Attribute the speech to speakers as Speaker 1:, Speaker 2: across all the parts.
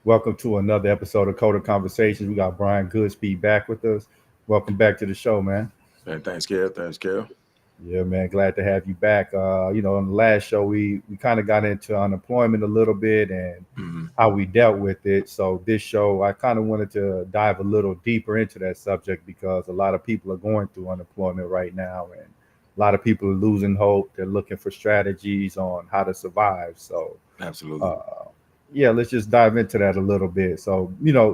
Speaker 1: Welcome to another episode of Coder Conversations. We got Brian Goodspeed back with us. Welcome back to the show, man.
Speaker 2: And thanks, Kev. Thanks, Kev.
Speaker 1: Yeah, man, glad to have you back. On the last show, we kind of got into unemployment a little bit and
Speaker 2: Hmm.
Speaker 1: how we dealt with it. So this show, I kind of wanted to dive a little deeper into that subject because a lot of people are going through unemployment right now, and a lot of people are losing hope. They're looking for strategies on how to survive. So
Speaker 2: Absolutely.
Speaker 1: uh, yeah, let's just dive into that a little bit. So,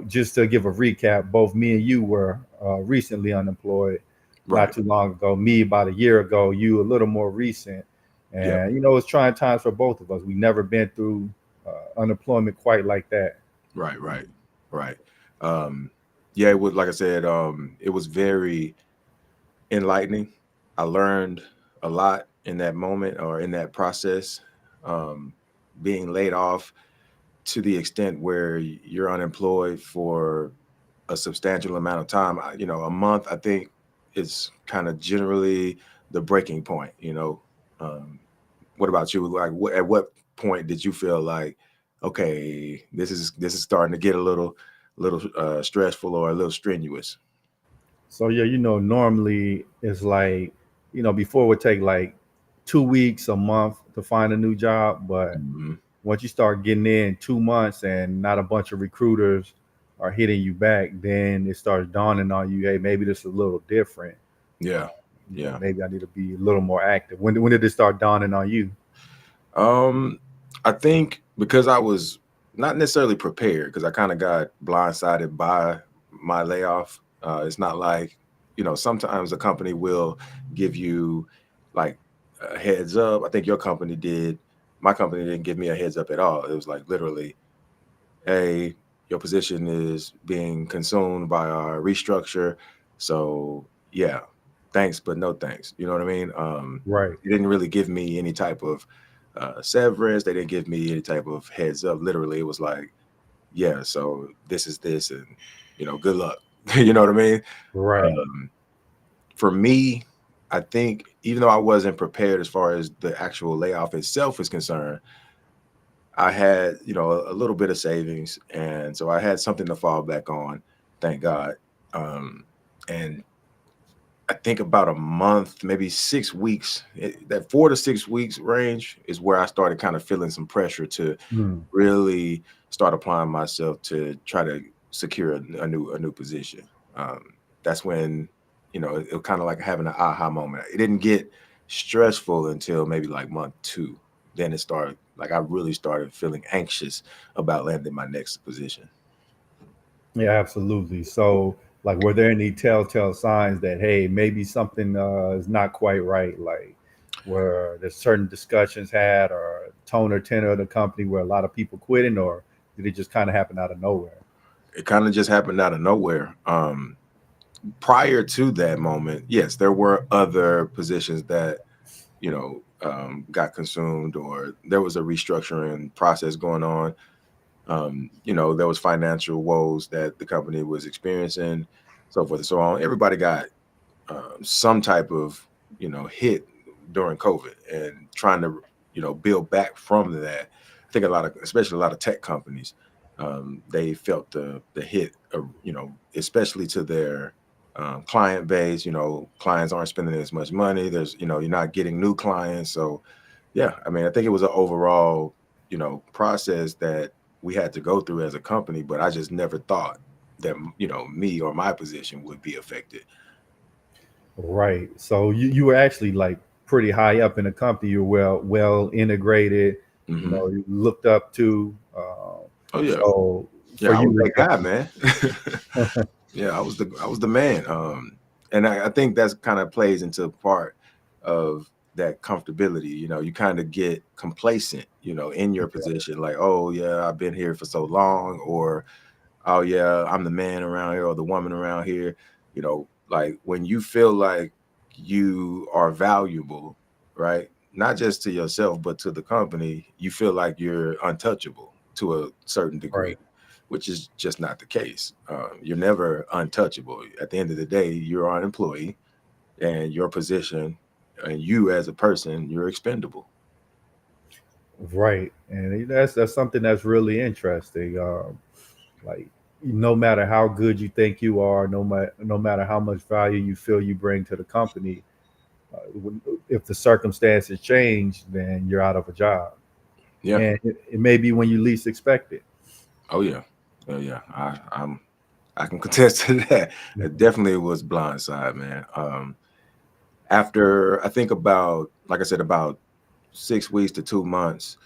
Speaker 1: just to give a recap, both me and you were recently unemployed not
Speaker 2: Right.
Speaker 1: too long ago. Me about a year ago, you a little more recent.
Speaker 2: Yep.
Speaker 1: And, it's trying times for both of us. We never been through unemployment quite like that.
Speaker 2: Right. Right. Right. Um, yeah, it was like I said, it was very enlightening. I learned a lot in that moment or in that process. Um, Being laid off to the extent where you're unemployed for a substantial amount of time. A month, I think, is kind of generally the breaking point. Um, what about you? Like, at what point did you feel like, okay, this is starting to get a little stressful or a little strenuous?
Speaker 1: So, yeah, normally it's like, before it would take like 2 weeks, a month to find a new job. But
Speaker 2: Hmm.
Speaker 1: once you start getting in 2 months and not a bunch of recruiters are hitting you back, then it starts dawning on you, hey, maybe this is a little different. Uh,
Speaker 2: Yeah, yeah.
Speaker 1: maybe I need to be a little more active. When did it start dawning on you?
Speaker 2: Um, I think because I was not necessarily prepared because I kind of got blindsided by my layoff. It's not like, sometimes a company will give you like a heads up. I think your company did. My company didn't give me a heads up at all. It was like literally, hey, your position is being consumed by our restructure. So yeah, thanks, but no thanks. You know what I mean?
Speaker 1: Right.
Speaker 2: They didn't really give me any type of severance. They didn't give me any type of heads up. Literally, it was like, yeah, so this is this, and good luck. You know what I mean?
Speaker 1: Right.
Speaker 2: Um, for me, I think even though I wasn't prepared as far as the actual layoff itself is concerned, I had, a little bit of savings, and so I had something to fall back on, thank God. Um, and I think about a month, maybe 6 weeks, that 4 to 6 weeks range is where I started kind of feeling some pressure to
Speaker 1: Hmm.
Speaker 2: really start applying myself to try to secure a new position. Um, that's when, it was kind of like having an aha moment. It didn't get stressful until maybe like month two. Then it started, like I really started feeling anxious about landing my next position.
Speaker 1: Yeah, absolutely. So, like, were there any telltale signs that, hey, maybe something is not quite right? Like, were there certain discussions had or tone or tenor of the company where a lot of people quitting, or did it just kind of happen out of nowhere?
Speaker 2: It kind of just happened out of nowhere. Prior to that moment, yes, there were other positions that got consumed, or there was a restructuring process going on. There was financial woes that the company was experiencing, so forth and so on. Everybody got some type of hit during COVID, and trying to build back from that. I think especially a lot of tech companies, they felt the hit, especially to their client base. Clients aren't spending as much money. You're not getting new clients. So yeah, I mean, I think it was an overall process that we had to go through as a company, but I just never thought that me or my position would be affected.
Speaker 1: Right. So you were actually like pretty high up in the company. You're well integrated.
Speaker 2: Hmm.
Speaker 1: You looked up to.
Speaker 2: Oh yeah.
Speaker 1: So
Speaker 2: Yeah,
Speaker 1: for
Speaker 2: I was
Speaker 1: you,
Speaker 2: that
Speaker 1: like,
Speaker 2: guy, man. Yeah, I was the man. And I think that's kind of plays into part of that comfortability. You kind of get complacent, in your position, like, oh yeah, I've been here for so long, or oh yeah, I'm the man around here or the woman around here. Like when you feel like you are valuable, right? Not just to yourself, but to the company, you feel like you're untouchable to a certain degree,
Speaker 1: right.
Speaker 2: which is just not the case. You're never untouchable. At the end of the day, you're an employee, and your position and you as a person, you're expendable.
Speaker 1: Right, and that's something that's really interesting. Like, no matter how good you think you are, no matter how much value you feel you bring to the company, if the circumstances change, then you're out of a job,
Speaker 2: Yeah.
Speaker 1: and it may be when you least expect it.
Speaker 2: Oh yeah. Oh yeah. I can contest to that. It definitely was blindside, man. After I think about, like I said, about 6 weeks to 2 months,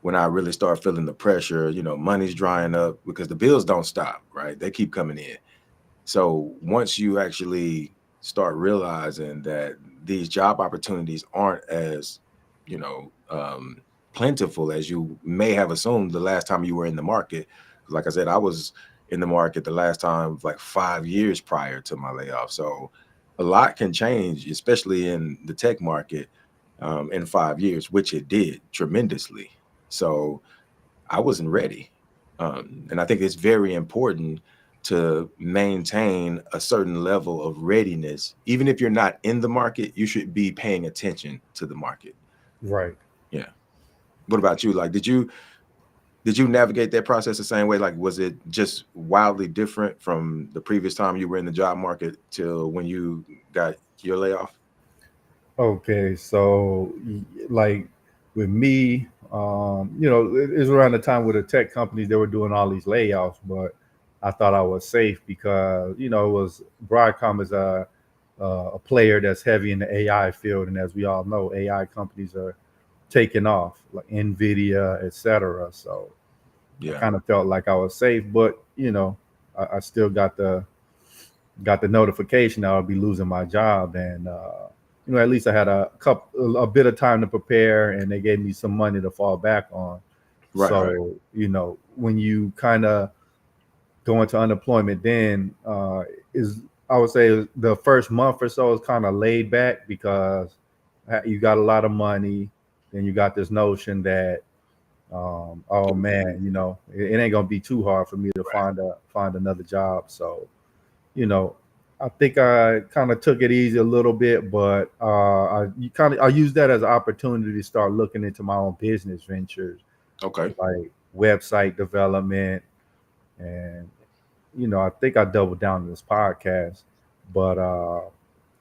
Speaker 2: when I really start feeling the pressure, money's drying up because the bills don't stop, right? They keep coming in. So once you actually start realizing that these job opportunities aren't as, you know, um, plentiful as you may have assumed the last time you were in the market. Like I said, I was in the market the last time like 5 years prior to my layoff. So a lot can change, especially in the tech market, in 5 years, which it did tremendously. So I wasn't ready. And I think it's very important to maintain a certain level of readiness. Even if you're not in the market, you should be paying attention to the market.
Speaker 1: Right.
Speaker 2: Yeah. What about you? Like, did you navigate that process the same way? Like, was it just wildly different from the previous time you were in the job market till when you got your layoff?
Speaker 1: Okay, so like with me, it's around the time with the tech companies they were doing all these layoffs, but I thought I was safe because it was Broadcom is a player that's heavy in the AI field, and as we all know, AI companies are taking off, like Nvidia, etc. So I
Speaker 2: Yeah.
Speaker 1: kind of felt like I was safe, but I still got the notification that I'll be losing my job, and at least I had a bit of time to prepare, and they gave me some money to fall back on.
Speaker 2: Right. Right.
Speaker 1: So when you kind of go into unemployment, then is I would say the first month or so is kind of laid back because you got a lot of money, then you got this notion that oh man, it ain't gonna be too hard for me to find another job. So you know, I think I kind of took it easy a little bit, but I use that as an opportunity to start looking into my own business ventures,
Speaker 2: Okay.
Speaker 1: like website development, and I think I doubled down on this podcast, but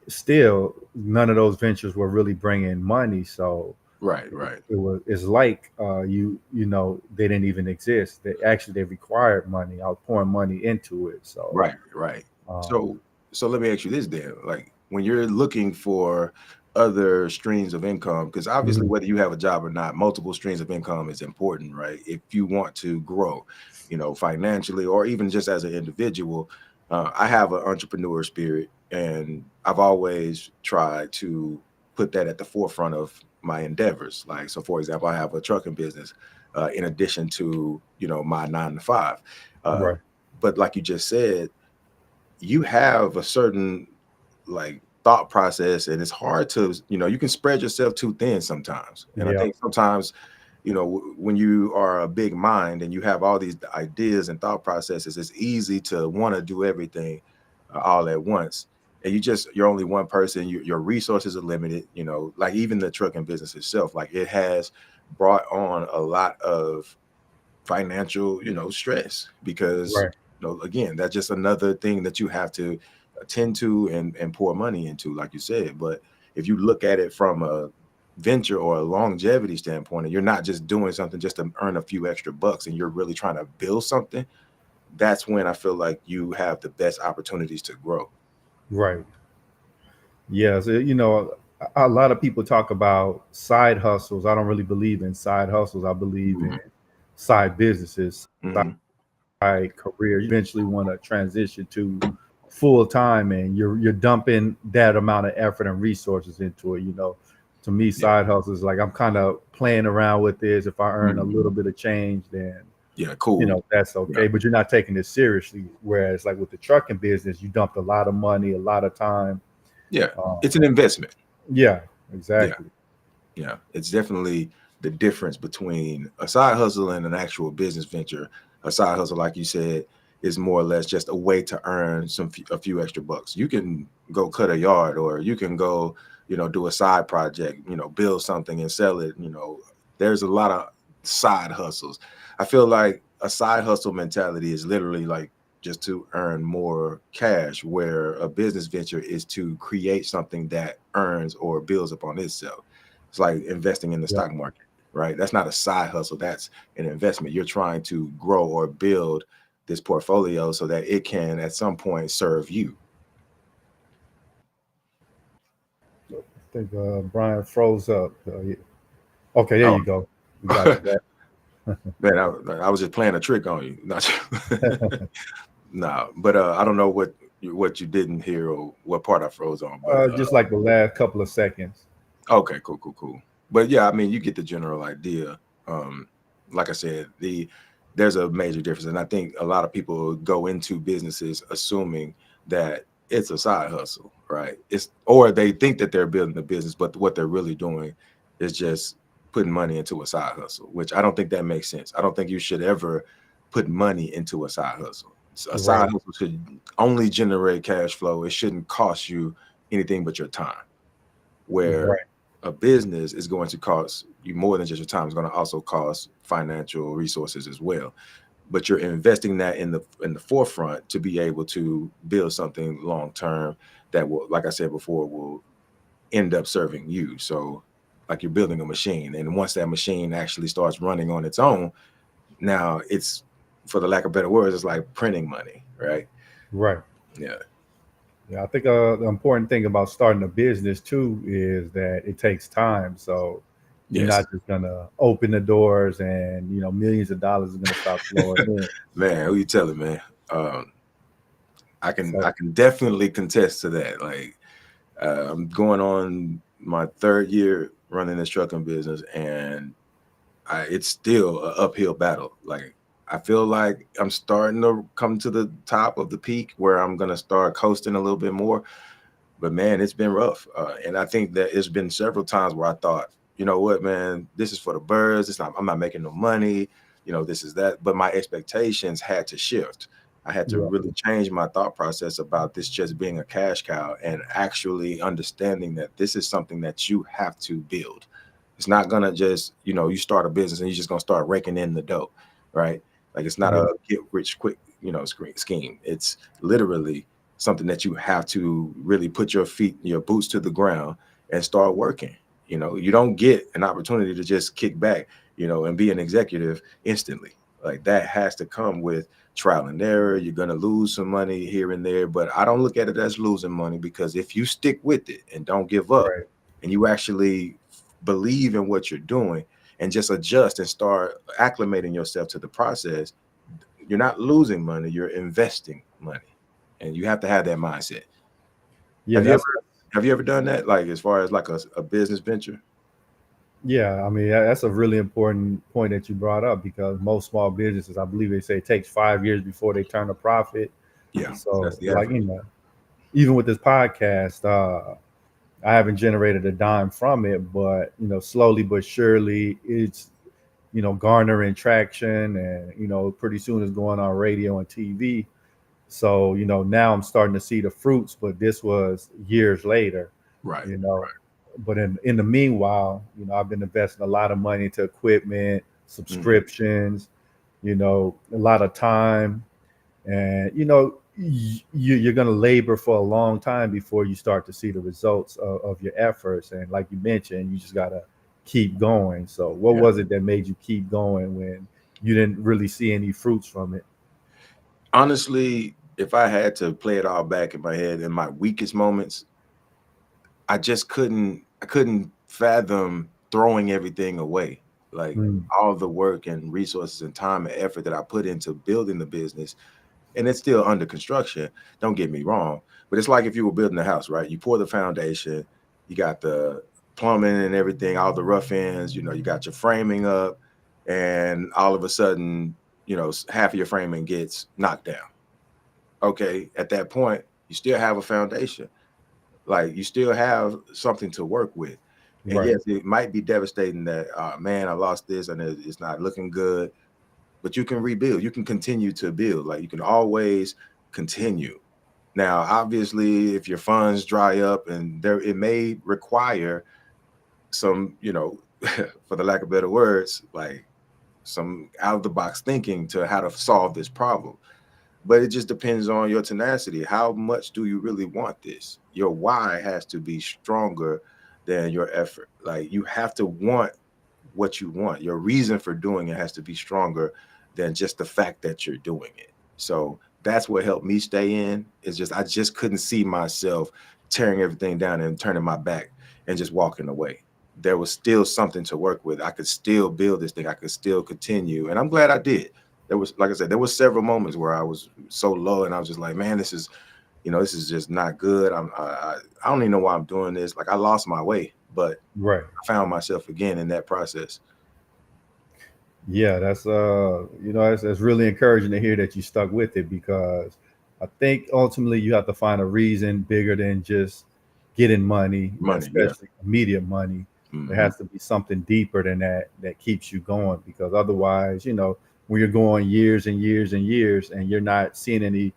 Speaker 1: still, none of those ventures were really bringing money, so
Speaker 2: Right. Right.
Speaker 1: it's like they didn't even exist. They required money. I was pouring money into it, so.
Speaker 2: Right, right.
Speaker 1: Um,
Speaker 2: So let me ask you this then. Like when you're looking for other streams of income, because obviously
Speaker 1: mhm,
Speaker 2: whether you have a job or not, multiple streams of income is important, right? If you want to grow, financially or even just as an individual. I have an entrepreneur spirit and I've always tried to put that at the forefront of my endeavors. Like, so for example, I have a trucking business in addition to, my 9 to 5. Uh,
Speaker 1: right.
Speaker 2: but like you just said, you have a certain like thought process and it's hard to, you can spread yourself too thin sometimes. And I
Speaker 1: Yeah.
Speaker 2: think sometimes, when you are a big mind and you have all these ideas and thought processes, it's easy to want to do everything all at once. And you're only one person, your resources are limited, like even the trucking business itself, like it has brought on a lot of financial, stress because,
Speaker 1: Right.
Speaker 2: again, that's just another thing that you have to attend to and pour money into, like you said. But if you look at it from a venture or a longevity standpoint, and you're not just doing something just to earn a few extra bucks, and you're really trying to build something, that's when I feel like you have the best opportunities to grow.
Speaker 1: Right. Yeah. So, a lot of people talk about side hustles. I don't really believe in side hustles. I believe in
Speaker 2: Hmm.
Speaker 1: side businesses,
Speaker 2: Hmm.
Speaker 1: side career. You eventually want to transition to full time, and you're dumping that amount of effort and resources into it. To me,
Speaker 2: Yeah.
Speaker 1: side hustles is like I'm kind of playing around with this. If I earn a little
Speaker 2: Hmm.
Speaker 1: bit of change, then
Speaker 2: Yeah. Cool.
Speaker 1: that's
Speaker 2: Yeah.
Speaker 1: okay, but you're not taking it seriously. Whereas, like with the trucking business, you dumped a lot of money, a lot of time.
Speaker 2: Yeah.
Speaker 1: Um,
Speaker 2: It's an investment.
Speaker 1: yeah,
Speaker 2: Yeah.
Speaker 1: exactly.
Speaker 2: Yeah, it's definitely the difference between a side hustle and an actual business venture. A side hustle, like you said, is more or less just a way to earn a few extra bucks. You can go cut a yard, or you can go, do a side project, build something and sell it, there's a lot of side hustles. I feel like a side hustle mentality is literally like just to earn more cash, where a business venture is to create something that earns or builds upon itself. It's like investing in the
Speaker 1: Yeah.
Speaker 2: stock market, right? That's not a side hustle. That's an investment. You're trying to grow or build this portfolio so that it can at some point serve you.
Speaker 1: I think Brian froze up. Okay, there
Speaker 2: Oh,
Speaker 1: you go. We got you back.
Speaker 2: man, I was just playing a trick on you. Not nah, but I don't know what you didn't hear or what part I froze on, but
Speaker 1: Just like the last couple of seconds.
Speaker 2: okay, cool. But yeah, I mean, you get the general idea. Um, like I said, there's a major difference, and I think a lot of people go into businesses assuming that it's a side hustle, right? Or they think that they're building a business, but what they're really doing is just putting money into a side hustle, which I don't think that makes sense. I don't think you should ever put money into a side hustle. A side
Speaker 1: Right.
Speaker 2: hustle should only generate cash flow. It shouldn't cost you anything but your time, where
Speaker 1: Right.
Speaker 2: a business is going to cost you more than just your time. It's going to also cost financial resources as well. But you're investing that in the forefront to be able to build something long term that will, like I said before, will end up serving you. So like you're building a machine, and once that machine actually starts running on its own, now it's, for the lack of better words, it's like printing money, right?
Speaker 1: Right.
Speaker 2: Yeah.
Speaker 1: Yeah. I think the important thing about starting a business too is that it takes time. So you're
Speaker 2: Yes.
Speaker 1: not just gonna open the doors and millions of dollars are gonna start flowing in.
Speaker 2: Man, who you telling, man? Um,
Speaker 1: So
Speaker 2: I can definitely contest to that. Like, I'm going on my third year running this trucking business, and it's still an uphill battle. Like, I feel like I'm starting to come to the top of the peak where I'm gonna start coasting a little bit more. But man, it's been rough, and I think that it's been several times where I thought, you know what, man, this is for the birds. I'm not making no money. This is that. But my expectations had to shift. I had to
Speaker 1: yeah.
Speaker 2: really change my thought process about this just being a cash cow, and actually understanding that this is something that you have to build. It's not gonna just, you start a business and you're just gonna start raking in the dough, right? Like, it's not
Speaker 1: Yeah.
Speaker 2: a get rich quick, scheme. It's literally something that you have to really put your boots to the ground and start working. You don't get an opportunity to just kick back, and be an executive instantly. Like, that has to come with trial and error. You're going to lose some money here and there, but I don't look at it as losing money, because if you stick with it and don't give up,
Speaker 1: Right.
Speaker 2: and you actually believe in what you're doing and just adjust and start acclimating yourself to the process, you're not losing money, you're investing money. And you have to have that mindset.
Speaker 1: Yeah.
Speaker 2: Have you
Speaker 1: That's
Speaker 2: ever have you ever done that? Like, as far as like a business venture?
Speaker 1: Yeah, I mean that's a really important point that you brought up because most small businesses, I believe they say it takes 5 years before they turn a profit.
Speaker 2: Yeah, that's
Speaker 1: So,
Speaker 2: the
Speaker 1: like
Speaker 2: average.
Speaker 1: even with this podcast, I haven't generated a dime from it, but slowly but surely, it's garnering traction, and pretty soon it's going on radio and TV. So now I'm starting to see the fruits, but this was years later.
Speaker 2: Right.
Speaker 1: you know. But in the meanwhile, I've been investing a lot of money into equipment,
Speaker 2: Mhm.
Speaker 1: subscriptions, a lot of time, and you're going to labor for a long time before you start to see the results of your efforts. And like you mentioned, you just got to keep going. So, what
Speaker 2: Yeah.
Speaker 1: was it that made you keep going when you didn't really see any fruits from it?
Speaker 2: Honestly, if I had to play it all back in my head in my weakest moments, I couldn't fathom throwing everything away. Like,
Speaker 1: Mm,
Speaker 2: all the work and resources and time and effort that I put into building the business, and it's still under construction. Don't get me wrong, but it's like if you were building a house, right? You pour the foundation, you got the plumbing and everything, all the rough ends, you got your framing up, and all of a sudden, half of your framing gets knocked down. Okay, at that point, you still have a foundation. Like, you still have something to work with. And
Speaker 1: right,
Speaker 2: yes, it might be devastating that, man, I lost this and it's not looking good, but you can rebuild. You can continue to build. Like, you can always continue. Now, obviously, if your funds dry up, and it may require some, for the lack of better words, like some out of the box thinking to how to solve this problem. But it just depends on your tenacity. How much do you really want this? Your why has to be stronger than your effort. Like you have to want what you want. Your reason for doing it has to be stronger than just the fact that you're doing it. So that's what helped me stay in. Is just I just couldn't see myself tearing everything down and turning my back and just walking away. There was still something to work with. I could still build this thing. I could still continue. And I'm glad I did. There was, like I said, there was several moments where I was so low and I was just like, man, this is, this is just not good. I don't even know why I'm doing this. Like I lost my way, but
Speaker 1: Right.
Speaker 2: I found myself again in that process.
Speaker 1: Yeah, that's that's really encouraging to hear that you stuck with it, because I think ultimately you have to find a reason bigger than just getting money,
Speaker 2: Money, yeah.
Speaker 1: especially immediate money. There
Speaker 2: Hmm.
Speaker 1: has to be something deeper than that that keeps you going, because otherwise, when you're going years and years and years and you're not seeing any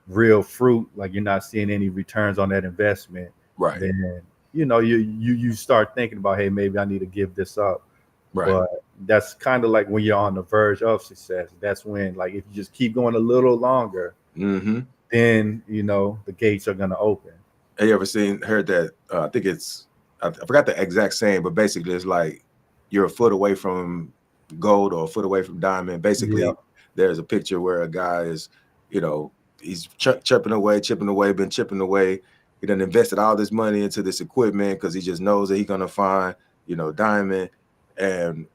Speaker 1: real fruit, like you're not seeing any returns on that investment,
Speaker 2: Right,
Speaker 1: then you start thinking about, hey, maybe I need to give this up.
Speaker 2: right.
Speaker 1: But that's kind of like when you're on the verge of success. That's when, like, if you just keep going a little longer,
Speaker 2: Hmm.
Speaker 1: then the gates are gonna open.
Speaker 2: Have you ever heard that? I think I forgot the exact saying, but basically it's like you're a foot away from gold or a foot away from diamond.
Speaker 1: Yeah.
Speaker 2: Basically, there's a picture where a guy is, you know, he's chipping away, been chipping away. He done invested all this money into this equipment because he just knows that he's gonna find, diamond. And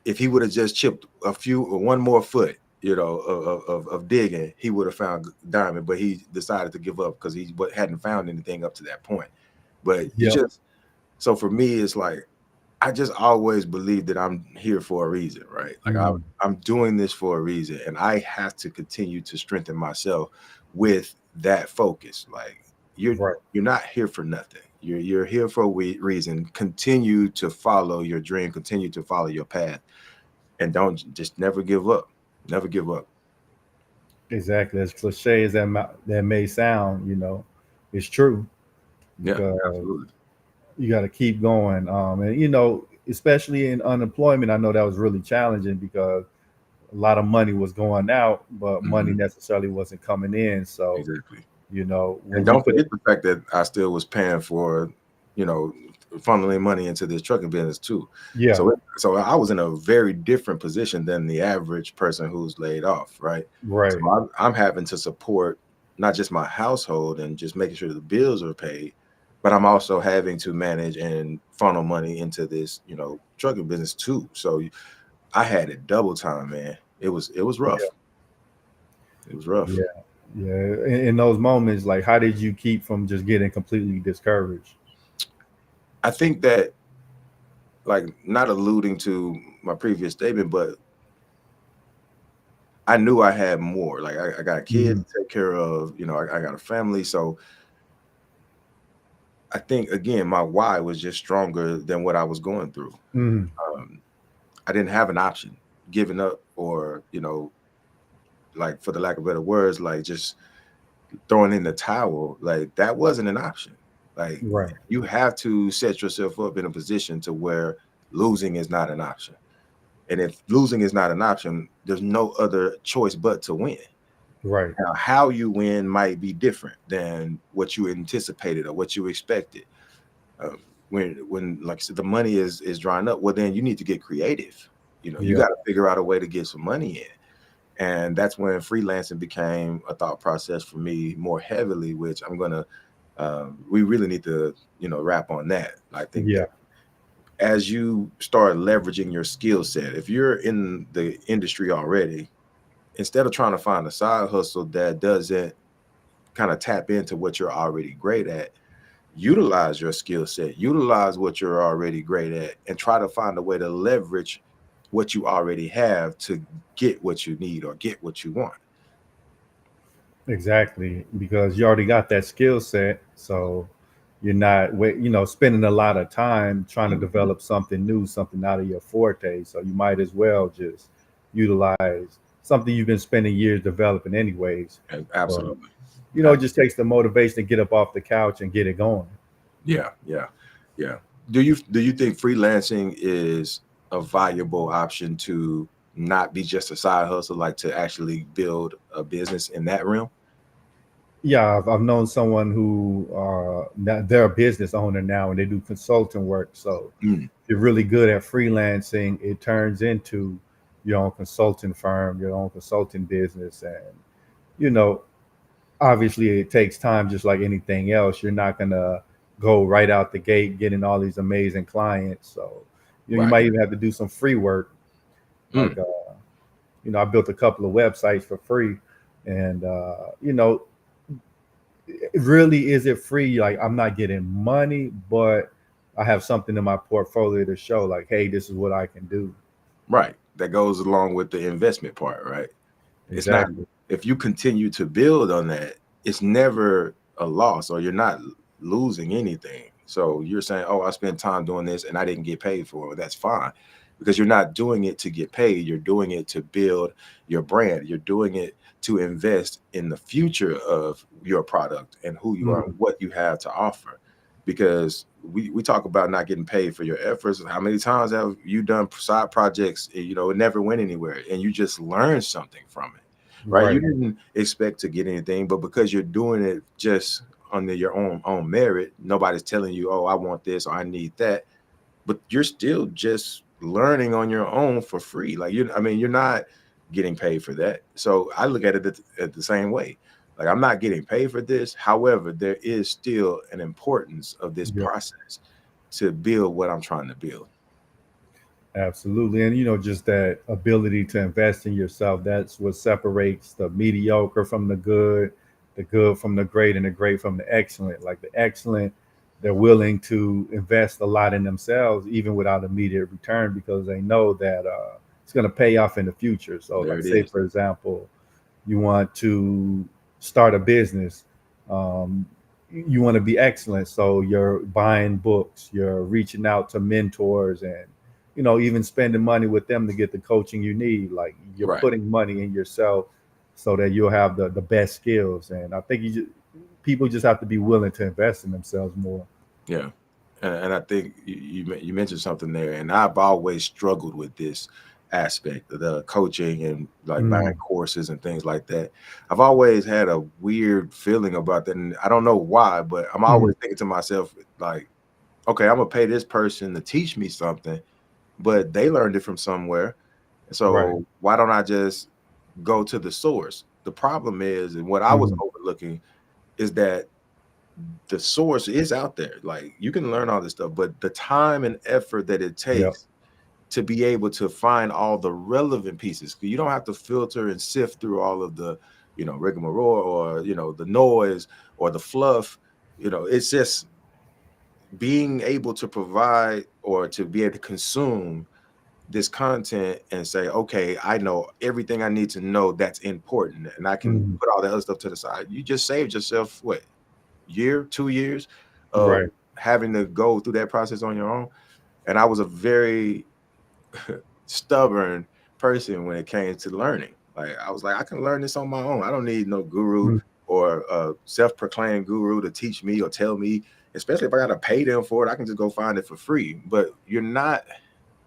Speaker 2: if he would have just chipped one more foot, of digging, he would have found diamond. But he decided to give up because he hadn't found anything up to that point. But
Speaker 1: Yep.
Speaker 2: so for me, it's like I just always believe that I'm here for a reason, right? Like
Speaker 1: Mm.
Speaker 2: I'm doing this for a reason, and I have to continue to strengthen myself with that focus. Like
Speaker 1: Right.
Speaker 2: you're not here for nothing. You're here for a reason. Continue to follow your dream. Continue to follow your path, and don't just never give up. Never give up.
Speaker 1: Exactly. As cliche as that may sound, it's true,
Speaker 2: Yeah,
Speaker 1: because
Speaker 2: absolutely.
Speaker 1: you got to keep going. And especially in unemployment, I know that was really challenging, because a lot of money was going out, but money
Speaker 2: Hmm.
Speaker 1: necessarily wasn't coming in. So,
Speaker 2: Exactly.
Speaker 1: when
Speaker 2: And
Speaker 1: you
Speaker 2: don't
Speaker 1: put
Speaker 2: forget the fact that I still was paying for, you know, funneling money into this trucking business too.
Speaker 1: yeah,
Speaker 2: So I was in a very different position than the average person who's laid off, right? So
Speaker 1: right,
Speaker 2: I'm having to support not just my household and just making sure the bills are paid, but I'm also having to manage and funnel money into this, trucking business too. So I had it double time, man. It was
Speaker 1: yeah,
Speaker 2: rough. It was rough.
Speaker 1: yeah, yeah. In those moments, like, how did you keep from just getting completely discouraged?
Speaker 2: I think that, like, not alluding to my previous statement, but I knew I had more. Like I got kids
Speaker 1: Mm,
Speaker 2: to take care of, I got a family. So I think again, my why was just stronger than what I was going through.
Speaker 1: mm,
Speaker 2: Um, I didn't have an option, giving up or, like for the lack of better words, like just throwing in the towel. Like that wasn't an option. Like
Speaker 1: right,
Speaker 2: you have to set yourself up in a position to where losing is not an option. And if losing is not an option, there's no other choice but to win.
Speaker 1: right,
Speaker 2: Now, how you win might be different than what you anticipated or what you expected. When like I said, the money is drying up, well, then you need to get creative. You
Speaker 1: yeah,
Speaker 2: got to figure out a way to get some money in, and that's when freelancing became a thought process for me more heavily. Which we really need to wrap on that. I think
Speaker 1: yeah,
Speaker 2: that as you start leveraging your skill set, if you're in the industry already, instead of trying to find a side hustle that doesn't kind of tap into what you're already great at, utilize your skill set, utilize what you're already great at, and try to find a way to leverage what you already have to get what you need or get what you want.
Speaker 1: exactly. Because you already got that skill set, so you're not spending a lot of time trying to
Speaker 2: Mhm.
Speaker 1: develop something new, something out of your forte. So you might as well just utilize something you've been spending years developing anyways. But
Speaker 2: Absolutely.
Speaker 1: it just takes the motivation to get up off the couch and get it going.
Speaker 2: Yeah, yeah, yeah. Do you think freelancing is a viable option to not be just a side hustle, like to actually build a business in that realm?
Speaker 1: Yeah, I've known someone who they're a business owner now and they do consulting work. So
Speaker 2: Mm,
Speaker 1: if you're really good at freelancing, it turns into your own consulting firm, your own consulting business. And, you know, obviously it takes time just like anything else. You're not going to go right out the gate getting all these amazing clients. So, you
Speaker 2: right.
Speaker 1: might even have to do some free work. Like,
Speaker 2: Mm,
Speaker 1: I built a couple of websites for free. And, really, is it free? Like, I'm not getting money, but I have something in my portfolio to show, like, hey, this is what I can do.
Speaker 2: right. That goes along with the investment part, right? It's not,
Speaker 1: Exactly.
Speaker 2: if you continue to build on that, it's never a loss, or you're not losing anything. So you're saying, oh, I spent time doing this and I didn't get paid for it. That's fine, because you're not doing it to get paid. You're doing it to build your brand. You're doing it to invest in the future of your product and who you are and
Speaker 1: Mhm.
Speaker 2: what you have to offer. Because we talk about not getting paid for your efforts. How many times have you done side projects, it never went anywhere, and you just learned something from it, right? You
Speaker 1: Right.
Speaker 2: didn't expect to get anything, but because you're doing it just under your own merit, nobody's telling you, oh, I want this or I need that, but you're still just learning on your own for free. Like, you're not getting paid for that. So I look at it at the same way. Like, I'm not getting paid for this. However, there is still an importance of this
Speaker 1: Yep.
Speaker 2: process to build what I'm trying to build.
Speaker 1: Absolutely. And, just that ability to invest in yourself, that's what separates the mediocre from the good from the great, and the great from the excellent. Like the excellent, they're willing to invest a lot in themselves, even without immediate return, because they know that it's going to pay off in the future. So,
Speaker 2: There
Speaker 1: like,
Speaker 2: it
Speaker 1: say,
Speaker 2: is.
Speaker 1: for example, you want to start a business. Um, you want to be excellent, so you're buying books, you're reaching out to mentors, and even spending money with them to get the coaching you need. Like, you're
Speaker 2: Right.
Speaker 1: putting money in yourself so that you'll have the best skills. And I think people just have to be willing to invest in themselves more.
Speaker 2: Yeah. And I think you mentioned something there, and I've always struggled with this aspect of the coaching and like buying
Speaker 1: Mm,
Speaker 2: courses and things like that. I've always had a weird feeling about that, and I don't know why, but I'm
Speaker 1: mm,
Speaker 2: always thinking to myself, like, okay, I'm gonna pay this person to teach me something, but they learned it from somewhere.
Speaker 1: right.
Speaker 2: So why don't I just go to the source? The problem is, and what I was
Speaker 1: Mm,
Speaker 2: overlooking is that the source is out there. Like, you can learn all this stuff, but the time and effort that it
Speaker 1: yep.
Speaker 2: takes to be able to find all the relevant pieces, 'cause you don't have to filter and sift through all of the, rigmarole, or, the noise or the fluff. It's just being able to provide, or to be able to consume this content and say, okay, I know everything I need to know that's important, and I can
Speaker 1: Mm,
Speaker 2: put all the other stuff to the side. You just saved yourself what, year, 2 years of
Speaker 1: right.
Speaker 2: having to go through that process on your own. And I was a very stubborn person when it came to learning. Like, I was like, I can learn this on my own. I don't need no guru
Speaker 1: Mm,
Speaker 2: or a self-proclaimed guru to teach me or tell me, especially if I got to pay them for it. I can just go find it for free. But you're not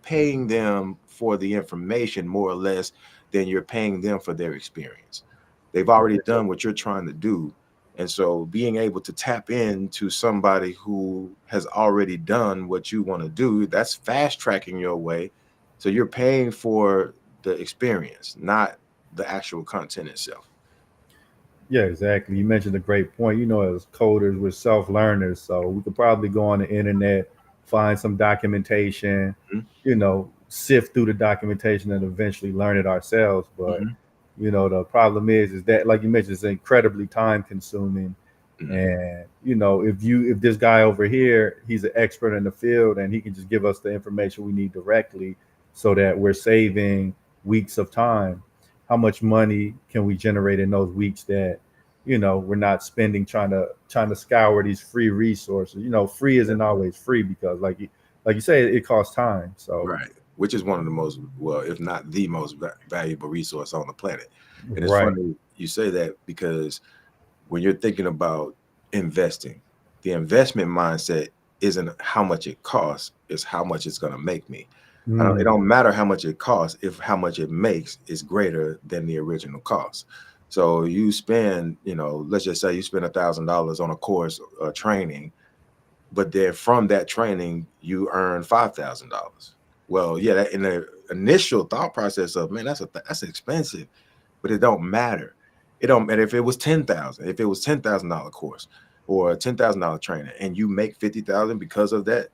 Speaker 2: paying them for the information more or less than you're paying them for their experience. They've already done what you're trying to do. And so being able to tap into somebody who has already done what you want to do, that's fast tracking your way. So you're paying for the experience, not the actual content itself.
Speaker 1: Yeah, exactly. You mentioned a great point. As coders, we're self learners, so we could probably go on the internet, find some documentation,
Speaker 2: Mhm,
Speaker 1: sift through the documentation and eventually learn it ourselves. But
Speaker 2: mhm,
Speaker 1: the problem is that, like you mentioned, it's incredibly time consuming.
Speaker 2: mhm.
Speaker 1: And if this guy over here, he's an expert in the field and he can just give us the information we need directly, so that we're saving weeks of time. How much money can we generate in those weeks that we're not spending trying to scour these free resources? Free isn't always free, because like you say, it costs time. So
Speaker 2: Right. Which is one of the most, well, if not the most valuable resource on the planet. And it's
Speaker 1: right.
Speaker 2: funny you say that, because when you're thinking about investing, the investment mindset isn't how much it costs, it's how much it's going to make me. It
Speaker 1: Mm,
Speaker 2: don't matter how much it costs if how much it makes is greater than the original cost. So you spend, let's just say you spend $1,000 on a course training, but then from that training you earn $5,000. Well, yeah, that in the initial thought process of, man, that's expensive, but it don't matter. It don't matter if it was 10,000, if it was $10,000 course or a $10,000 training, and you make 50,000 because of that.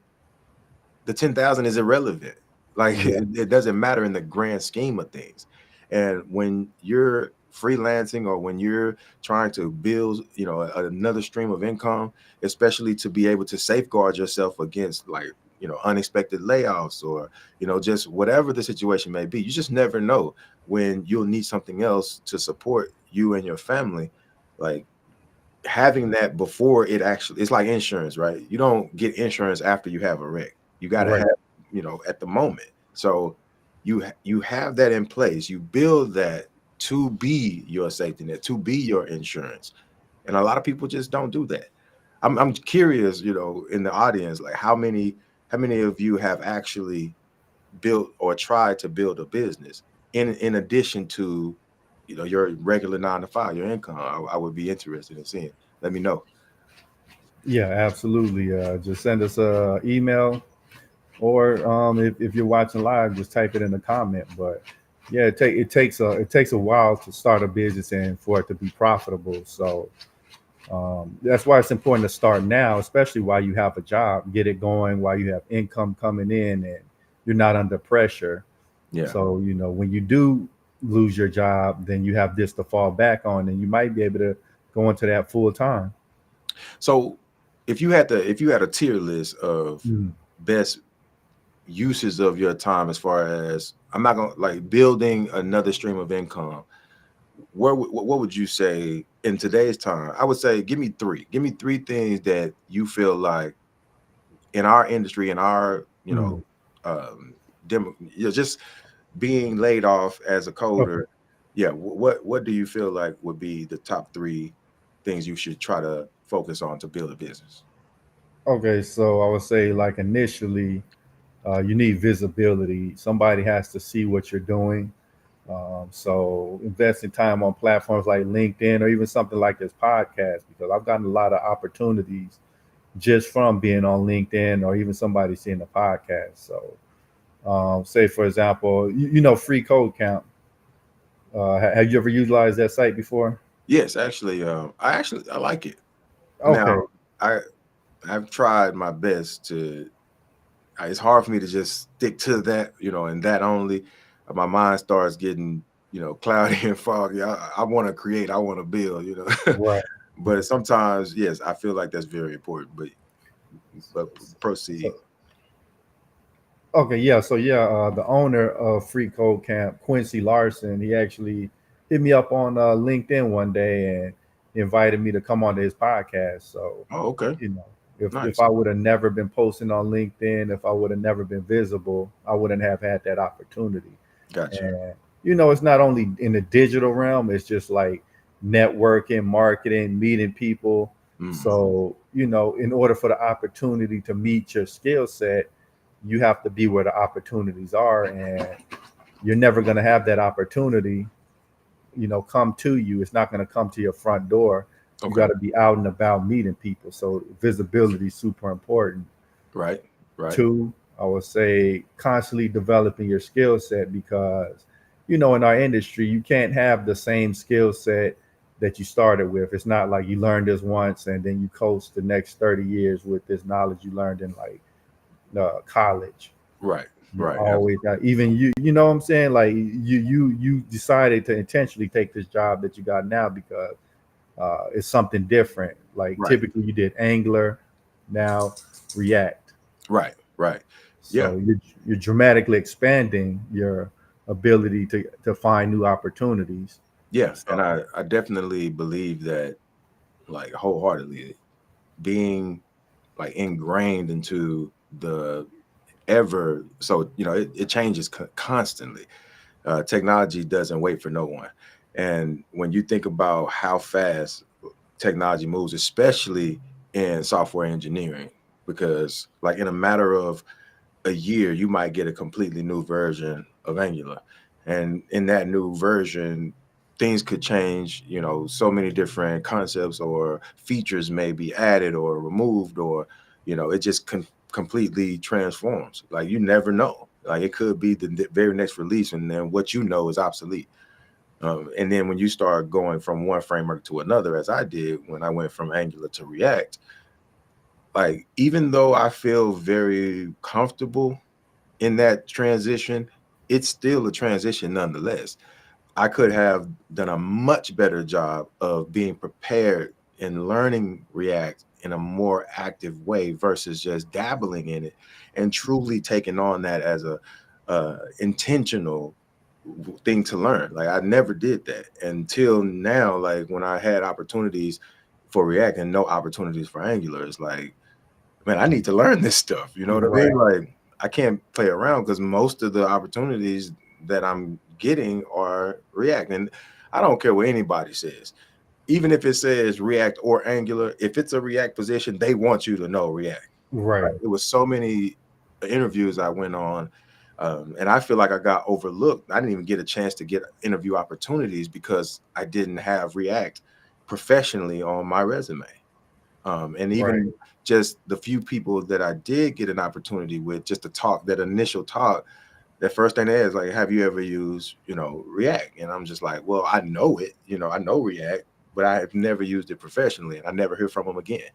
Speaker 2: The 10,000 is irrelevant. Like
Speaker 1: yeah,
Speaker 2: it doesn't matter in the grand scheme of things. And when you're freelancing or when you're trying to build, another stream of income, especially to be able to safeguard yourself against like, unexpected layoffs or, just whatever the situation may be, you just never know when you'll need something else to support you and your family. Like having that before it actually, it's like insurance, right? You don't get insurance after you have a wreck. You got to
Speaker 1: right.
Speaker 2: have, at the moment. So you have that in place. You build that to be your safety net, to be your insurance. And a lot of people just don't do that. I'm curious, in the audience, like how many of you have actually built or tried to build a business in addition to your regular 9 to 5, your income? I would be interested in seeing. Let me know.
Speaker 1: Yeah, absolutely. Just send us a email, or if you're watching live, just type it in the comment. But yeah, it takes a while to start a business and for it to be profitable. So that's why it's important to start now, especially while you have a job. Get it going while you have income coming in and you're not under pressure.
Speaker 2: Yeah.
Speaker 1: So when you do lose your job, then you have this to fall back on, and you might be able to go into that full time.
Speaker 2: So if you had a tier list of
Speaker 1: Mm.
Speaker 2: best uses of your time, as far as, I'm not gonna, like, building another stream of income, what would you say in today's time? I would say give me three things that you feel like in our industry, in our,
Speaker 1: Mm.
Speaker 2: um just being laid off as a
Speaker 1: Okay.
Speaker 2: coder. Yeah, what do you feel like would be the top three things you should try to focus on to build a business?
Speaker 1: Okay. So I would say, like, initially, you need visibility. Somebody has to see what you're doing. So investing time on platforms like LinkedIn or even something like this podcast, because I've gotten a lot of opportunities just from being on LinkedIn or even somebody seeing the podcast. So, say for example, Free Code Count. Have you ever utilized that site before?
Speaker 2: Yes, actually, I like it.
Speaker 1: Okay,
Speaker 2: Now, I I've tried my best to. It's hard for me to just stick to that, and that only. My mind starts getting, cloudy and foggy. I want to create. I want to build.
Speaker 1: right.
Speaker 2: But sometimes, yes, I feel like that's very important. But proceed.
Speaker 1: So, okay, yeah. So yeah, the owner of Free Code Camp, Quincy Larson, he actually hit me up on LinkedIn one day and invited me to come on to his podcast. So,
Speaker 2: Oh, okay,
Speaker 1: you know, if
Speaker 2: nice,
Speaker 1: I would have never been posting on LinkedIn, if I would have never been visible, I wouldn't have had that opportunity.
Speaker 2: gotcha.
Speaker 1: And it's not only in the digital realm; it's just like networking, marketing, meeting people.
Speaker 2: Mm,
Speaker 1: So, in order for the opportunity to meet your skill set, you have to be where the opportunities are, and you're never going to have that opportunity come to you. It's not going to come to your front door. You got
Speaker 2: okay,
Speaker 1: to be out and about meeting people, so visibility is super important.
Speaker 2: right, right,
Speaker 1: Two, I would say constantly developing your skill set, because in our industry you can't have the same skill set that you started with. It's not like you learned this once and then you coast the next 30 years with this knowledge you learned in, like, college.
Speaker 2: right,
Speaker 1: You
Speaker 2: right.
Speaker 1: always got, even you know what I'm saying, like, you decided to intentionally take this job that you got now because it's something different. Like,
Speaker 2: Right,
Speaker 1: typically you did Angular, now React.
Speaker 2: right, right. Yeah,
Speaker 1: So you're dramatically expanding your ability to find new opportunities.
Speaker 2: yeah. And
Speaker 1: So
Speaker 2: I definitely believe that, like, wholeheartedly, being like ingrained into the ever, so it changes constantly. Technology doesn't wait for no one. And when you think about how fast technology moves, especially in software engineering, because like in a matter of a year, you might get a completely new version of Angular. And in that new version, things could change, you know, so many different concepts or features may be added or removed, or, you know, it just completely transforms. Like you never know. Like it could be the very next release, and then what you know is obsolete. And then when you start going from one framework to another, as I did when I went from Angular to React, like even though I feel very comfortable in that transition, it's still a transition nonetheless. I could have done a much better job of being prepared and learning React in a more active way versus just dabbling in it and truly taking on that as a intentional thing to learn. Like I never did that until now. Like when I had opportunities for React and no opportunities for Angular, it's like, man, I need to learn this stuff. You know what I
Speaker 1: Right.
Speaker 2: mean? Like I can't play around because most of the opportunities that I'm getting are React. And I don't care what anybody says. Even if it says React or Angular, if it's a React position, they want you to know React.
Speaker 1: Right.
Speaker 2: Right? It was so many interviews I went on, and I feel like I got overlooked. I didn't even get a chance to get interview opportunities because I didn't have React professionally on my resume. And
Speaker 1: Right.
Speaker 2: even just the few people that I did get an opportunity with, just to talk, that initial talk, the first thing they is like, have you ever used, you know, React? And I'm just like, well, I know it, you know, I know React, but I have never used it professionally, and I never hear from them again.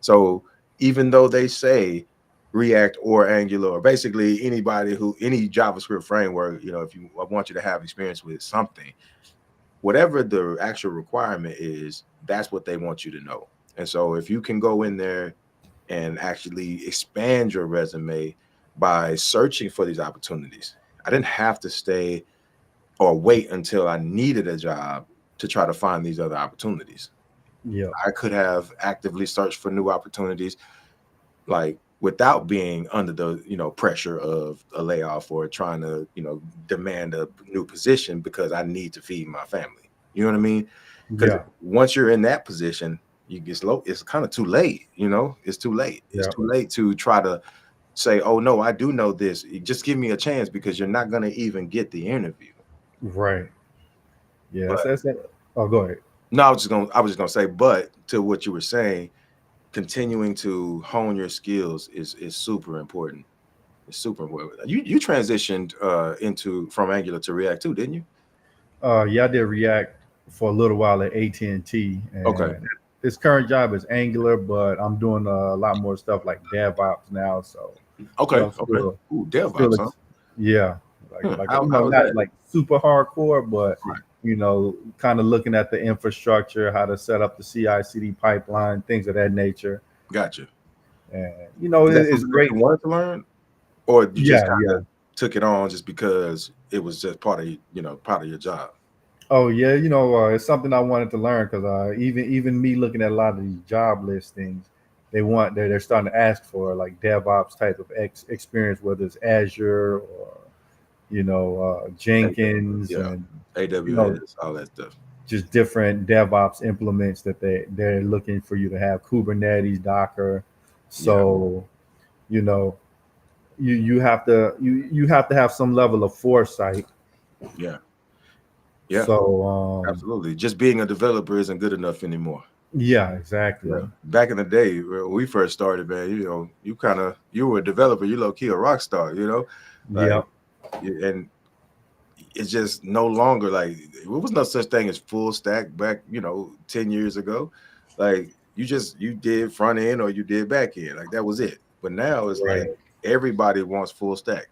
Speaker 2: So even though they say React or Angular, or basically anybody who, any JavaScript framework, you know, if you, I want you to have experience with something, whatever the actual requirement is, that's what they want you to know. And so if you can go in there and actually expand your resume by searching for these opportunities, I didn't have to stay or wait until I needed a job to try to find these other opportunities.
Speaker 1: Yeah.
Speaker 2: I could have actively searched for new opportunities, like without being under the, you know, pressure of a layoff or trying to, you know, demand a new position because I need to feed my family. You know what I mean? Because
Speaker 1: Yeah.
Speaker 2: once you're in that position, you get slow. It's kind of too late. You know, it's too late. It's
Speaker 1: Yeah.
Speaker 2: too late to try to say, "Oh no, I do know this. Just give me a chance," because you're not going to even get the interview.
Speaker 1: Right. Yeah.
Speaker 2: But
Speaker 1: That's it. Oh, go ahead.
Speaker 2: no, I was just gonna say, but to what you were saying, continuing to hone your skills is super important. It's super important. You transitioned into from Angular to React too, didn't you?
Speaker 1: Yeah, I did React for a little while at AT&T,
Speaker 2: Okay.
Speaker 1: and this current job is Angular, but I'm doing a lot more stuff like DevOps now. So,
Speaker 2: Okay.
Speaker 1: I'm
Speaker 2: Okay.
Speaker 1: still,
Speaker 2: Ooh,
Speaker 1: still,
Speaker 2: DevOps, huh?
Speaker 1: yeah,
Speaker 2: How is
Speaker 1: not
Speaker 2: that?
Speaker 1: like super hardcore, but
Speaker 2: Right.
Speaker 1: kind of looking at the infrastructure, how to set up the CI/CD pipeline, things of that nature,
Speaker 2: Gotcha.
Speaker 1: and
Speaker 2: Is that
Speaker 1: it's
Speaker 2: something that
Speaker 1: great.
Speaker 2: you wanted to learn, or you just
Speaker 1: Yeah,
Speaker 2: kind
Speaker 1: yeah.
Speaker 2: of took it on just because it was just part of, you know, part of your job?
Speaker 1: Oh yeah, it's something I wanted to learn because even me looking at a lot of these job listings, they're starting to ask for like DevOps type of experience, whether it's Azure or Jenkins,
Speaker 2: Yeah,
Speaker 1: and you know
Speaker 2: AWS, all that stuff.
Speaker 1: just different DevOps implements that they're looking for you to have Kubernetes, Docker.
Speaker 2: Yeah,
Speaker 1: So you know you have to have some level of foresight.
Speaker 2: yeah, yeah.
Speaker 1: So
Speaker 2: Absolutely. Just being a developer isn't good enough anymore.
Speaker 1: yeah, exactly.
Speaker 2: Yeah. Back in the day when we first started, man, you know, you were a developer, you low key a rock star, you know, like,
Speaker 1: Yeah.
Speaker 2: and it's just no longer like there was no such thing as full stack back, you know, 10 years ago. Like you did front end or you did back end, like that was it. But now it's like
Speaker 1: Right.
Speaker 2: everybody wants full stack.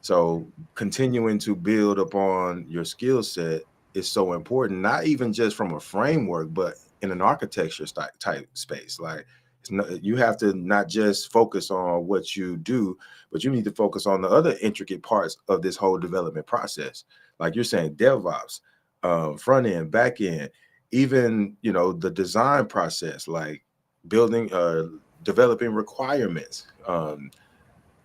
Speaker 2: So continuing to build upon your skill set is so important, not even just from a framework, but in an architecture type space. Like it's not, you have to not just focus on what you do, but you need to focus on the other intricate parts of this whole development process. Like you're saying, DevOps, front end, back end, even, you know, the design process, like building, developing requirements.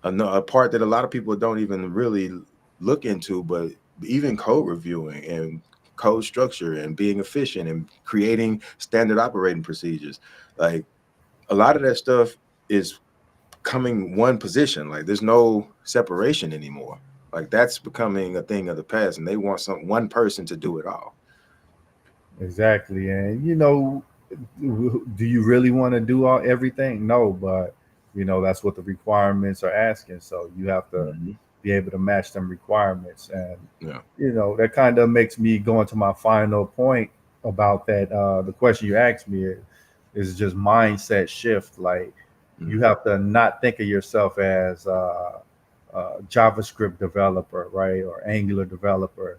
Speaker 2: A part that a lot of people don't even really look into, but even code reviewing and code structure and being efficient and creating standard operating procedures. Like a lot of that stuff is becoming one position. Like there's no separation anymore. Like that's becoming a thing of the past, and they want one person to do it all.
Speaker 1: Exactly. And do you really want to do all everything? No, but that's what the requirements are asking. So you have to
Speaker 2: Mhm.
Speaker 1: be able to match them requirements. And
Speaker 2: Yeah.
Speaker 1: that kind of makes me go into my final point about that. The question you asked me is just mindset shift. Like you
Speaker 2: Mhm.
Speaker 1: have to not think of yourself as JavaScript developer, right, or Angular developer.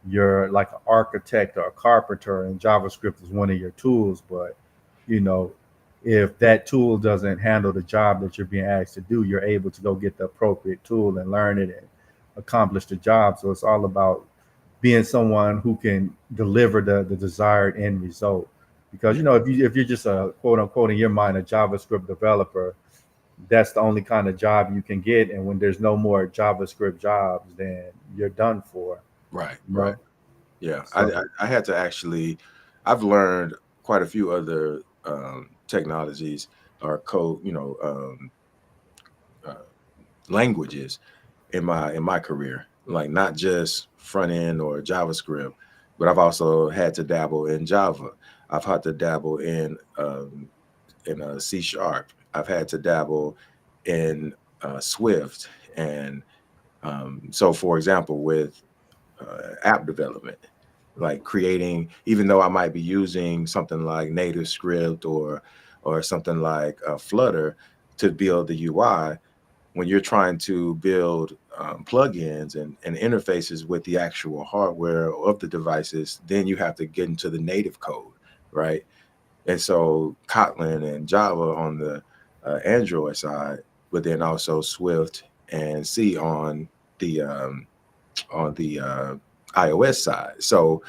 Speaker 1: You're like an architect or a carpenter, and JavaScript is one of your tools. But you know, if that tool doesn't handle the job that you're being asked to do, you're able to go get the appropriate tool and learn it and accomplish the job. So it's all about being someone who can deliver the desired end result. Because
Speaker 2: Yeah.
Speaker 1: if you're just a quote unquote in your mind a JavaScript developer, that's the only kind of job you can get. And when there's no more JavaScript jobs, then you're done for.
Speaker 2: Right.
Speaker 1: You
Speaker 2: Right.
Speaker 1: know.
Speaker 2: Yeah.
Speaker 1: So
Speaker 2: I had to actually. I've learned quite a few other technologies or code. Uh, languages in my career, like not just front end or JavaScript, but I've also had to dabble in Java. I've had to dabble in a C#. I've had to dabble in Swift, and so for example, with app development, like creating, even though I might be using something like native script or something like Flutter to build the UI, when you're trying to build plugins and interfaces with the actual hardware of the devices, then you have to get into the native code, right? And so Kotlin and Java on the Android side, but then also Swift and C on the iOS side. So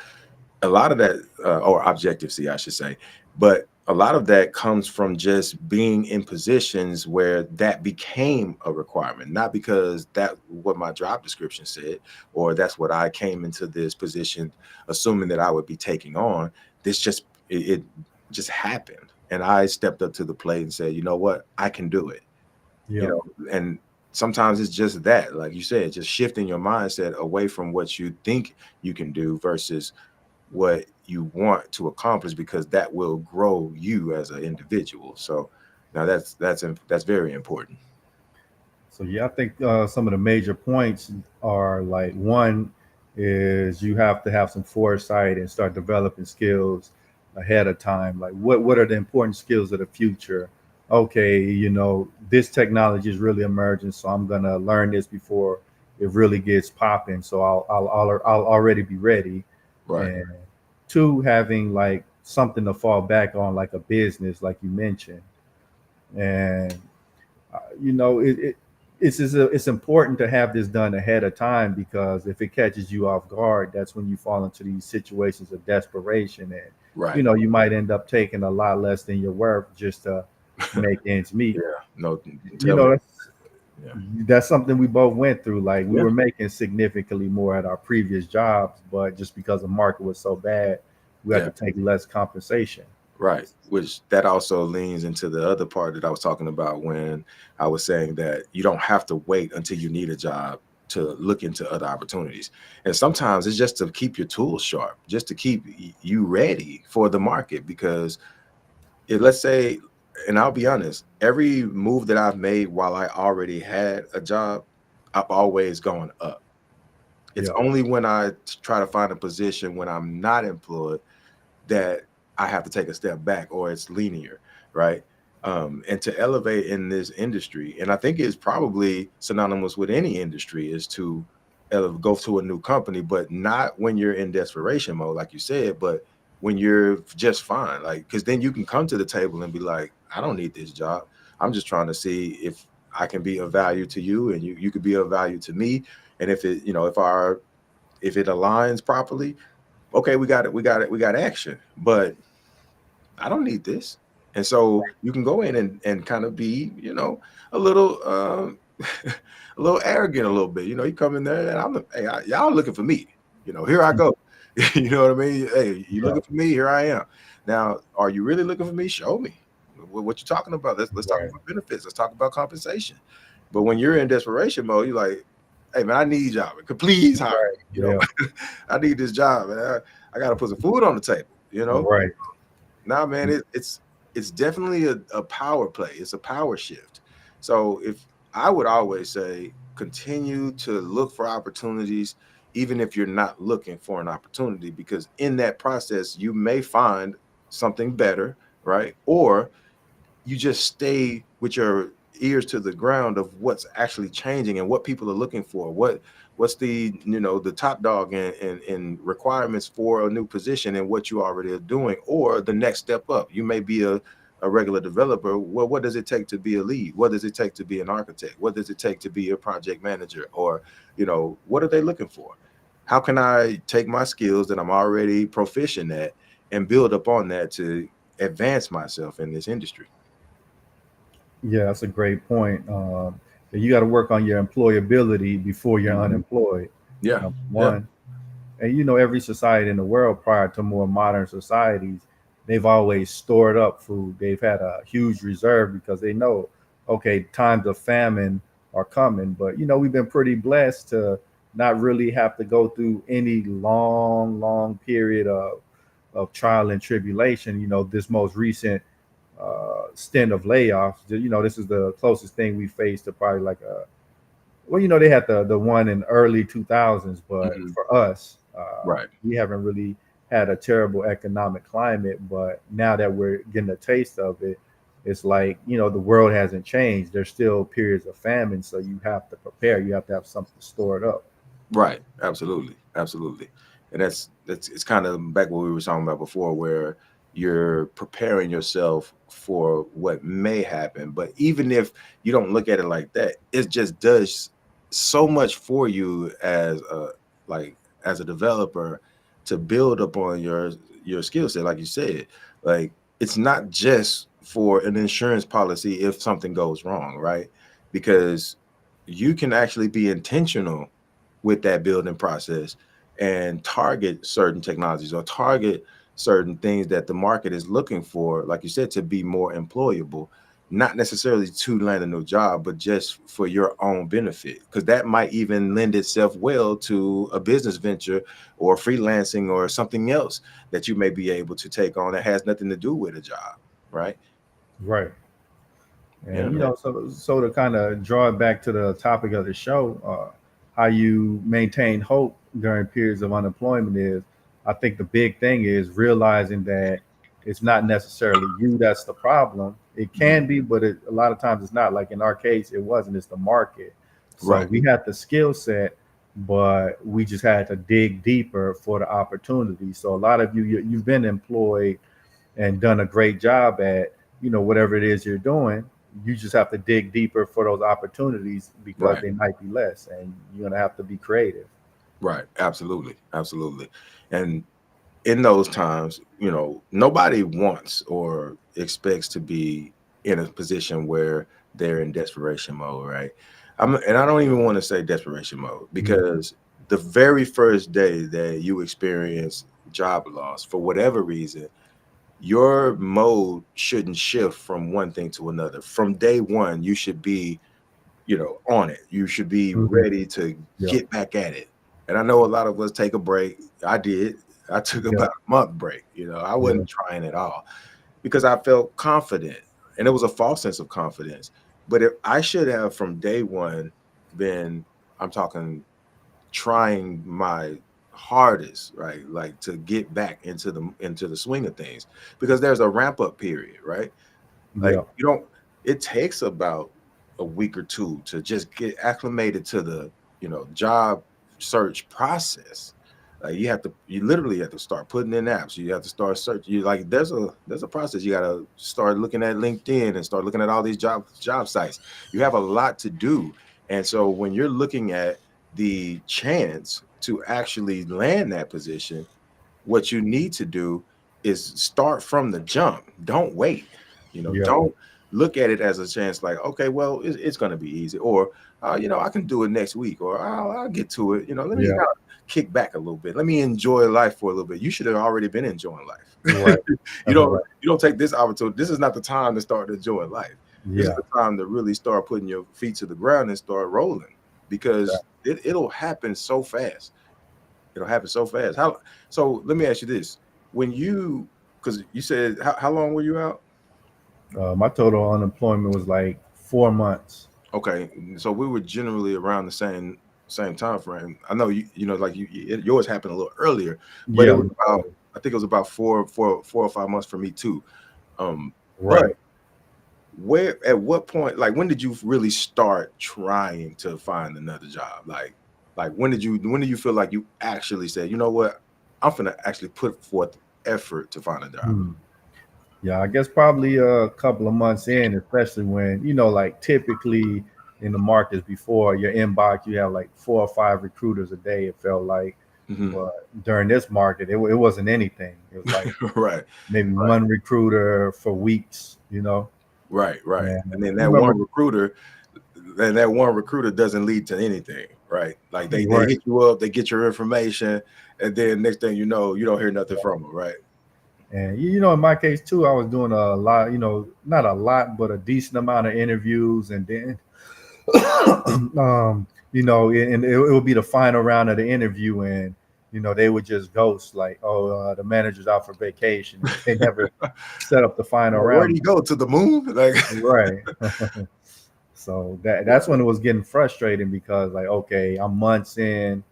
Speaker 2: a lot of that, or Objective C, I should say, but a lot of that comes from just being in positions where that became a requirement, not because that what my job description said, or that's what I came into this position assuming that I would be taking on. This just it just happened, and I stepped up to the plate and said, you know what, I can do it. You
Speaker 1: yep.
Speaker 2: know, and sometimes it's just that, like you said, just shifting your mindset away from what you think you can do versus what you want to accomplish, because that will grow you as an individual. So now that's very important.
Speaker 1: So yeah, I think some of the major points are like one is you have to have some foresight and start developing skills ahead of time. Like what are the important skills of the future? Okay, this technology is really emerging, so I'm gonna learn this before it really gets popping. So I'll already be ready.
Speaker 2: Right.
Speaker 1: And two, having like something to fall back on, like a business, like you mentioned. And it's important to have this done ahead of time, because if it catches you off guard, that's when you fall into these situations of desperation, and
Speaker 2: Right.
Speaker 1: you might end up taking a lot less than you're worth just to make ends meet.
Speaker 2: Yeah. No,
Speaker 1: you
Speaker 2: tell me.
Speaker 1: know that's,
Speaker 2: Yeah.
Speaker 1: that's something we both went through. Like we
Speaker 2: Yeah.
Speaker 1: were making significantly more at our previous jobs, but just because the market was so bad, we had
Speaker 2: Yeah.
Speaker 1: to take less compensation.
Speaker 2: Right. Which that also leans into the other part that I was talking about when I was saying that you don't have to wait until you need a job to look into other opportunities. And sometimes it's just to keep your tools sharp, just to keep you ready for the market. Because let's say, and I'll be honest, every move that I've made while I already had a job, I've always gone up. It's
Speaker 1: Yeah,
Speaker 2: only when I try to find a position when I'm not employed that I have to take a step back, or it's linear, right? And to elevate in this industry, and I think it's probably synonymous with any industry, is to go to a new company, but not when you're in desperation mode, like you said, but when you're just fine. Like, because then you can come to the table and be like, I don't need this job. I'm just trying to see if I can be of value to you, and you could be of value to me. And if it, if it aligns properly, okay, we got action. But I don't need this. And so you can go in and kind of be, a little a little arrogant a little bit. You come in there and hey, y'all looking for me. Here I go. You know what I mean? Hey, you
Speaker 1: yeah.
Speaker 2: looking for me? Here I am. Now, are you really looking for me? Show me. what you talking about? Let's talk
Speaker 1: Right.
Speaker 2: about benefits. Let's talk about compensation. But when you're in desperation mode, you're like, hey man, I need y'all. Please hire
Speaker 1: Right.
Speaker 2: me.
Speaker 1: Yeah.
Speaker 2: I need this job, man. I got to put some food on the table.
Speaker 1: Right.
Speaker 2: Nah, man, it's definitely a power play. It's a power shift. So if I would always say, continue to look for opportunities, even if you're not looking for an opportunity, because in that process, you may find something better, right? Or you just stay with your ears to the ground of what's actually changing and what people are looking for. What's the the top dog in requirements for a new position and what you already are doing, or the next step up. You may be a regular developer. Well, what does it take to be a lead? What does it take to be an architect? What does it take to be a project manager? Or what are they looking for? How can I take my skills that I'm already proficient at and build upon that to advance myself in this industry?
Speaker 1: Yeah, that's a great point. You got to work on your employability before you're
Speaker 2: Mhm.
Speaker 1: unemployed.
Speaker 2: Yeah,
Speaker 1: Number
Speaker 2: yeah,
Speaker 1: one. And every society in the world prior to more modern societies, they've always stored up food. They've had a huge reserve because they know, okay, times of famine are coming. But we've been pretty blessed to not really have to go through any long period of trial and tribulation. This most recent stint of layoffs. This is the closest thing we faced to probably like a well, they had the one in early 2000s, but
Speaker 2: mhm,
Speaker 1: for us,
Speaker 2: right,
Speaker 1: we haven't really had a terrible economic climate. But now that we're getting a taste of it, it's like the world hasn't changed. There's still periods of famine, so you have to prepare. You have to have something stored up.
Speaker 2: right, absolutely, absolutely. And that's it's kind of back what we were talking about before, where you're preparing yourself for what may happen. But even if you don't look at it like that, it just does so much for you as a developer to build upon your skill set, like you said. Like, it's not just for an insurance policy if something goes wrong, right? Because you can actually be intentional with that building process and target certain technologies or target certain things that the market is looking for, like you said, to be more employable, not necessarily to land a new job, but just for your own benefit. Because that might even lend itself well to a business venture or freelancing or something else that you may be able to take on that has nothing to do with a job, right?
Speaker 1: Right.
Speaker 2: Yeah,
Speaker 1: And
Speaker 2: man.
Speaker 1: so to kind of draw it back to the topic of the show, how you maintain hope during periods of unemployment is, I think the big thing is realizing that it's not necessarily you that's the problem. It
Speaker 2: Mhm.
Speaker 1: can be, but a lot of times it's not. Like in our case, it wasn't. It's the market. So
Speaker 2: Right,
Speaker 1: we had the skill set, but we just had to dig deeper for the opportunity. So a lot of you've been employed and done a great job at whatever it is you're doing. You just have to dig deeper for those opportunities because
Speaker 2: right.
Speaker 1: they might be less, and you're gonna have to be creative.
Speaker 2: Right. Absolutely. Absolutely. And in those times, nobody wants or expects to be in a position where they're in desperation mode, right? And I don't even want to say desperation mode,
Speaker 1: Yeah.
Speaker 2: because the very first day that you experience job loss for whatever reason, your mode shouldn't shift from one thing to another. From day one, you should be on it. You should be
Speaker 1: Mhm.
Speaker 2: ready to
Speaker 1: Yeah.
Speaker 2: get back at it. And I know a lot of us take a break. I did. I took
Speaker 1: Yeah.
Speaker 2: about a month break. I
Speaker 1: Yeah.
Speaker 2: wasn't trying at all because I felt confident, and it was a false sense of confidence. But if I should have from day one been, I'm talking, trying my hardest, right? Like, to get back into the swing of things, because there's a ramp up period, right? Like,
Speaker 1: Yeah.
Speaker 2: you don't it takes about a week or 2 to just get acclimated to the, job search process. Like, you literally have to start putting in apps. You have to start searching. You like there's a process. You gotta start looking at LinkedIn and start looking at all these job sites. You have a lot to do. And so when you're looking at the chance to actually land that position, what you need to do is start from the jump. Don't wait.
Speaker 1: Yeah.
Speaker 2: Don't look at it as a chance like, okay, well, it's going to be easy, or I can do it next week, or I'll get to it. Let me
Speaker 1: Yeah.
Speaker 2: kick back a little bit. Let me enjoy life for a little bit. You should have already been enjoying life.
Speaker 1: Right.
Speaker 2: you
Speaker 1: Right.
Speaker 2: don't take this opportunity. This is not the time to start enjoying life. This is
Speaker 1: Yeah.
Speaker 2: the time to really start putting your feet to the ground and start rolling, because it'll happen so fast. It'll happen so fast. So let me ask you this. When you, because you said, how long were you out?
Speaker 1: My total unemployment was like 4 months.
Speaker 2: Okay, so we were generally around the same time frame. I know like yours happened a little earlier, but it
Speaker 1: Yeah.
Speaker 2: was about, I think it was about 4 or 5 months for me too. But
Speaker 1: Right.
Speaker 2: at what point, like when did you really start trying to find another job? Like when did you feel like you actually said, you know what, I'm gonna actually put forth effort to find a job?
Speaker 1: Hmm. Yeah, I guess probably a couple of months in, especially when, like typically in the markets before your inbox, you have like 4 or 5 recruiters a day, it felt like.
Speaker 2: Mhm.
Speaker 1: But during this market, it wasn't anything. It was like
Speaker 2: Right,
Speaker 1: maybe
Speaker 2: right,
Speaker 1: one recruiter for weeks.
Speaker 2: right.
Speaker 1: And
Speaker 2: And then
Speaker 1: you remember,
Speaker 2: that one recruiter doesn't lead to anything, right? Like they
Speaker 1: right.
Speaker 2: hit you up, they get your information, and then next thing you know, you don't hear nothing from them, right?
Speaker 1: And in my case too, I was doing a lot, not a lot, but a decent amount of interviews, and then and it would be the final round of the interview, and they would just ghost like, oh, the manager's out for vacation, and they never set up the final
Speaker 2: Like, where do
Speaker 1: round.
Speaker 2: you go, to the moon? Like,
Speaker 1: Right. So that's when it was getting frustrating, because like, okay, I'm months in,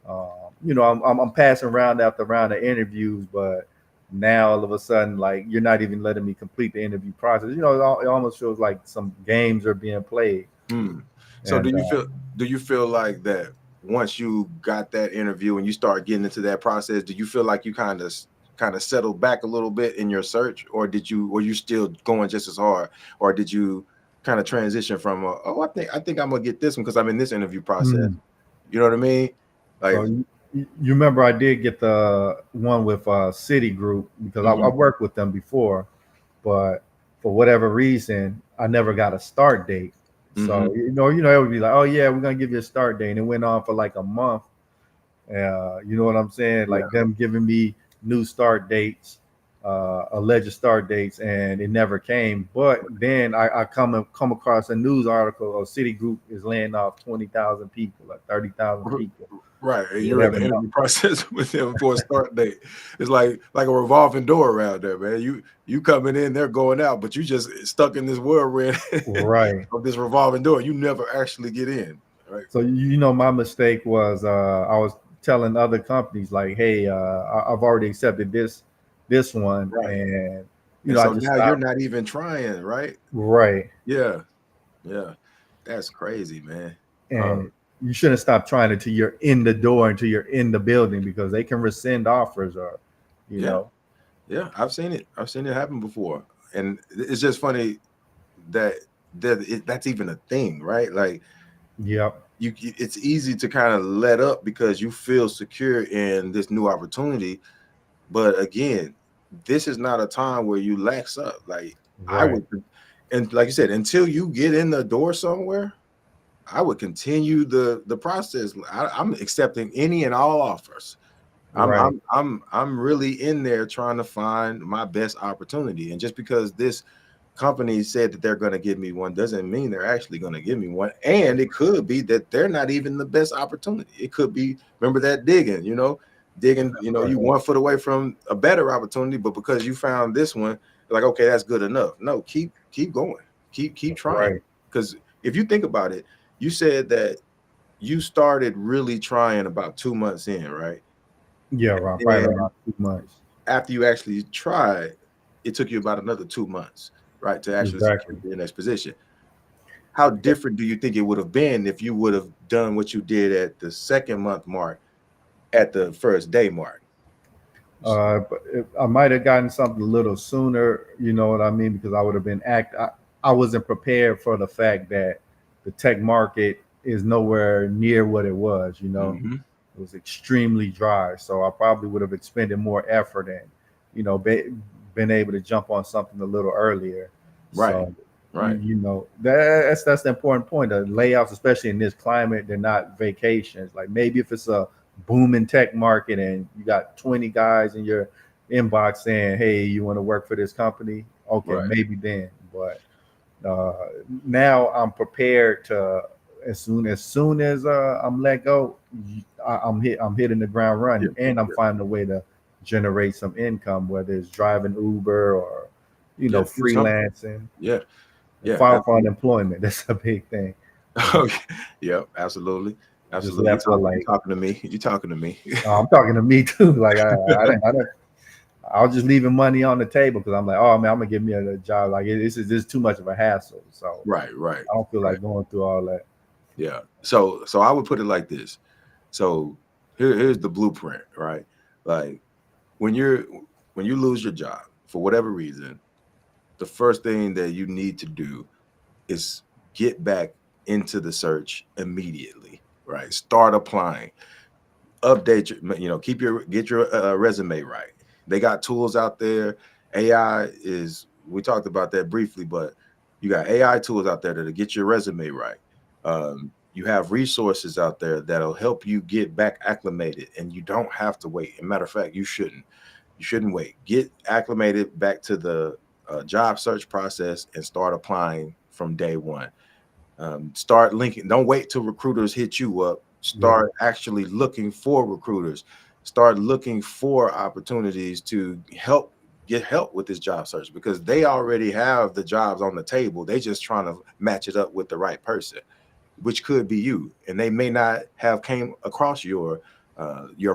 Speaker 1: I'm passing round after round of interviews, but now all of a sudden, like, you're not even letting me complete the interview process. It almost feels like some games are being played.
Speaker 2: hmm. So
Speaker 1: And
Speaker 2: do you feel like that once you got that interview and you start getting into that process, do you feel like you kind of settled back a little bit in your search, or were you still going just as hard, or did you kind of transition from I think I'm gonna get this one because I'm in this interview process?
Speaker 1: mm,
Speaker 2: You know what I mean? Like,
Speaker 1: so you remember I did get the one with Citigroup, because I
Speaker 2: mhm,
Speaker 1: worked with them before, but for whatever reason, I never got a start date.
Speaker 2: mhm,
Speaker 1: So it would be like, oh yeah, we're gonna give you a start date, and it went on for like a month. You know what I'm saying?
Speaker 2: yeah.
Speaker 1: Like them giving me new start dates, alleged start dates, and it never came. But then I come across a news article of Citigroup is laying off 20,000 people, like 30,000 people,
Speaker 2: Right, and you're in
Speaker 1: whatever.
Speaker 2: the interview process with them for a start date. It's like a revolving door around there, man. You coming in, they're going out, but you just stuck in this whirlwind
Speaker 1: Right.
Speaker 2: of this revolving door. You never actually get in, right?
Speaker 1: So my mistake was I was telling other companies like, hey, I've already accepted this one,
Speaker 2: Right.
Speaker 1: and
Speaker 2: And
Speaker 1: I
Speaker 2: so
Speaker 1: just
Speaker 2: now you're
Speaker 1: stopped.
Speaker 2: not even trying, right?
Speaker 1: Right.
Speaker 2: Yeah, yeah. That's crazy, man.
Speaker 1: And you shouldn't stop trying until you're in the door, until you're in the building, because they can rescind offers, or you
Speaker 2: Yeah,
Speaker 1: know.
Speaker 2: yeah. I've seen it. I've seen it happen before, and it's just funny that that's even a thing, right? Like,
Speaker 1: Yep.
Speaker 2: it's easy to kind of let up because you feel secure in this new opportunity, but again, this is not a time where you lax up. Like, I
Speaker 1: Right.
Speaker 2: would, and like you said, until you get in the door somewhere, I would continue the process. I'm accepting any and all offers. i'm
Speaker 1: Right.
Speaker 2: i'm I'm really in there trying to find my best opportunity, and just because this company said that they're going to give me one doesn't mean they're actually going to give me one. And it could be that they're not even the best opportunity. It could be, remember that digging,
Speaker 1: Right.
Speaker 2: you 1 foot away from a better opportunity, but because you found this one, like, okay, that's good enough. No, keep going, keep trying.
Speaker 1: Right.
Speaker 2: Because if you think about it, you said that you started really trying about 2 months in, right?
Speaker 1: Yeah. Right. Probably
Speaker 2: And
Speaker 1: around 2 months.
Speaker 2: after you actually tried, it took you about another 2 months, right, to actually secure
Speaker 1: Exactly.
Speaker 2: your next position. How different do you think it would have been if you would have done what you did at the second month mark, at the first day mark?
Speaker 1: But I might have gotten something a little sooner. You know what I mean? Because I would have been I wasn't prepared for the fact that the tech market is nowhere near what it was.
Speaker 2: Hmm.
Speaker 1: It was extremely dry. So I probably would have expended more effort and, been able to jump on something a little earlier.
Speaker 2: Right,
Speaker 1: So,
Speaker 2: right.
Speaker 1: that's the important point. The layoffs, especially in this climate, they're not vacations. Like maybe if it's a booming tech market and you got 20 guys in your inbox saying, hey, you want to work for this company? Okay,
Speaker 2: Right.
Speaker 1: maybe then. But uh, now I'm prepared to, as soon as I'm let go, I'm hitting the ground
Speaker 2: Yeah.
Speaker 1: running, and I'm
Speaker 2: Yeah.
Speaker 1: finding a way to generate some income, whether it's driving Uber or
Speaker 2: Yeah. Do something.
Speaker 1: freelancing.
Speaker 2: Yeah.
Speaker 1: And
Speaker 2: Yeah.
Speaker 1: file for
Speaker 2: Absolutely.
Speaker 1: unemployment. That's a big thing. And
Speaker 2: Okay. Yeah. Absolutely.
Speaker 1: just
Speaker 2: Absolutely.
Speaker 1: left with
Speaker 2: You
Speaker 1: like,
Speaker 2: talking to me? You talking to me?
Speaker 1: I'm talking to me too. Like I was just leaving money on the table because I'm like, oh man, I'm gonna give me a job. Like this is too much of a hassle. So
Speaker 2: Right. Right.
Speaker 1: I don't feel
Speaker 2: Right.
Speaker 1: like going through all that.
Speaker 2: Yeah. So I would put it like this. So here's the blueprint, right? Like when you're when you lose your job for whatever reason, the first thing that you need to do is get back into the search immediately, right? Start applying, update your, keep your get your resume right. They got tools out there. AI is, we talked about that briefly, but you got AI tools out there that'll get your resume right. You have resources out there that'll help you get back acclimated, and you don't have to wait. As a matter of fact, you shouldn't wait. Get acclimated back to the job search process and start applying from day one. Start linking. Don't wait till recruiters hit you up.
Speaker 1: Yeah,
Speaker 2: Start actually looking for recruiters. Start looking for opportunities to get help with this job search, because they already have the jobs on the table. They just trying to match it up with the right person, which could be you, and they may not have came across your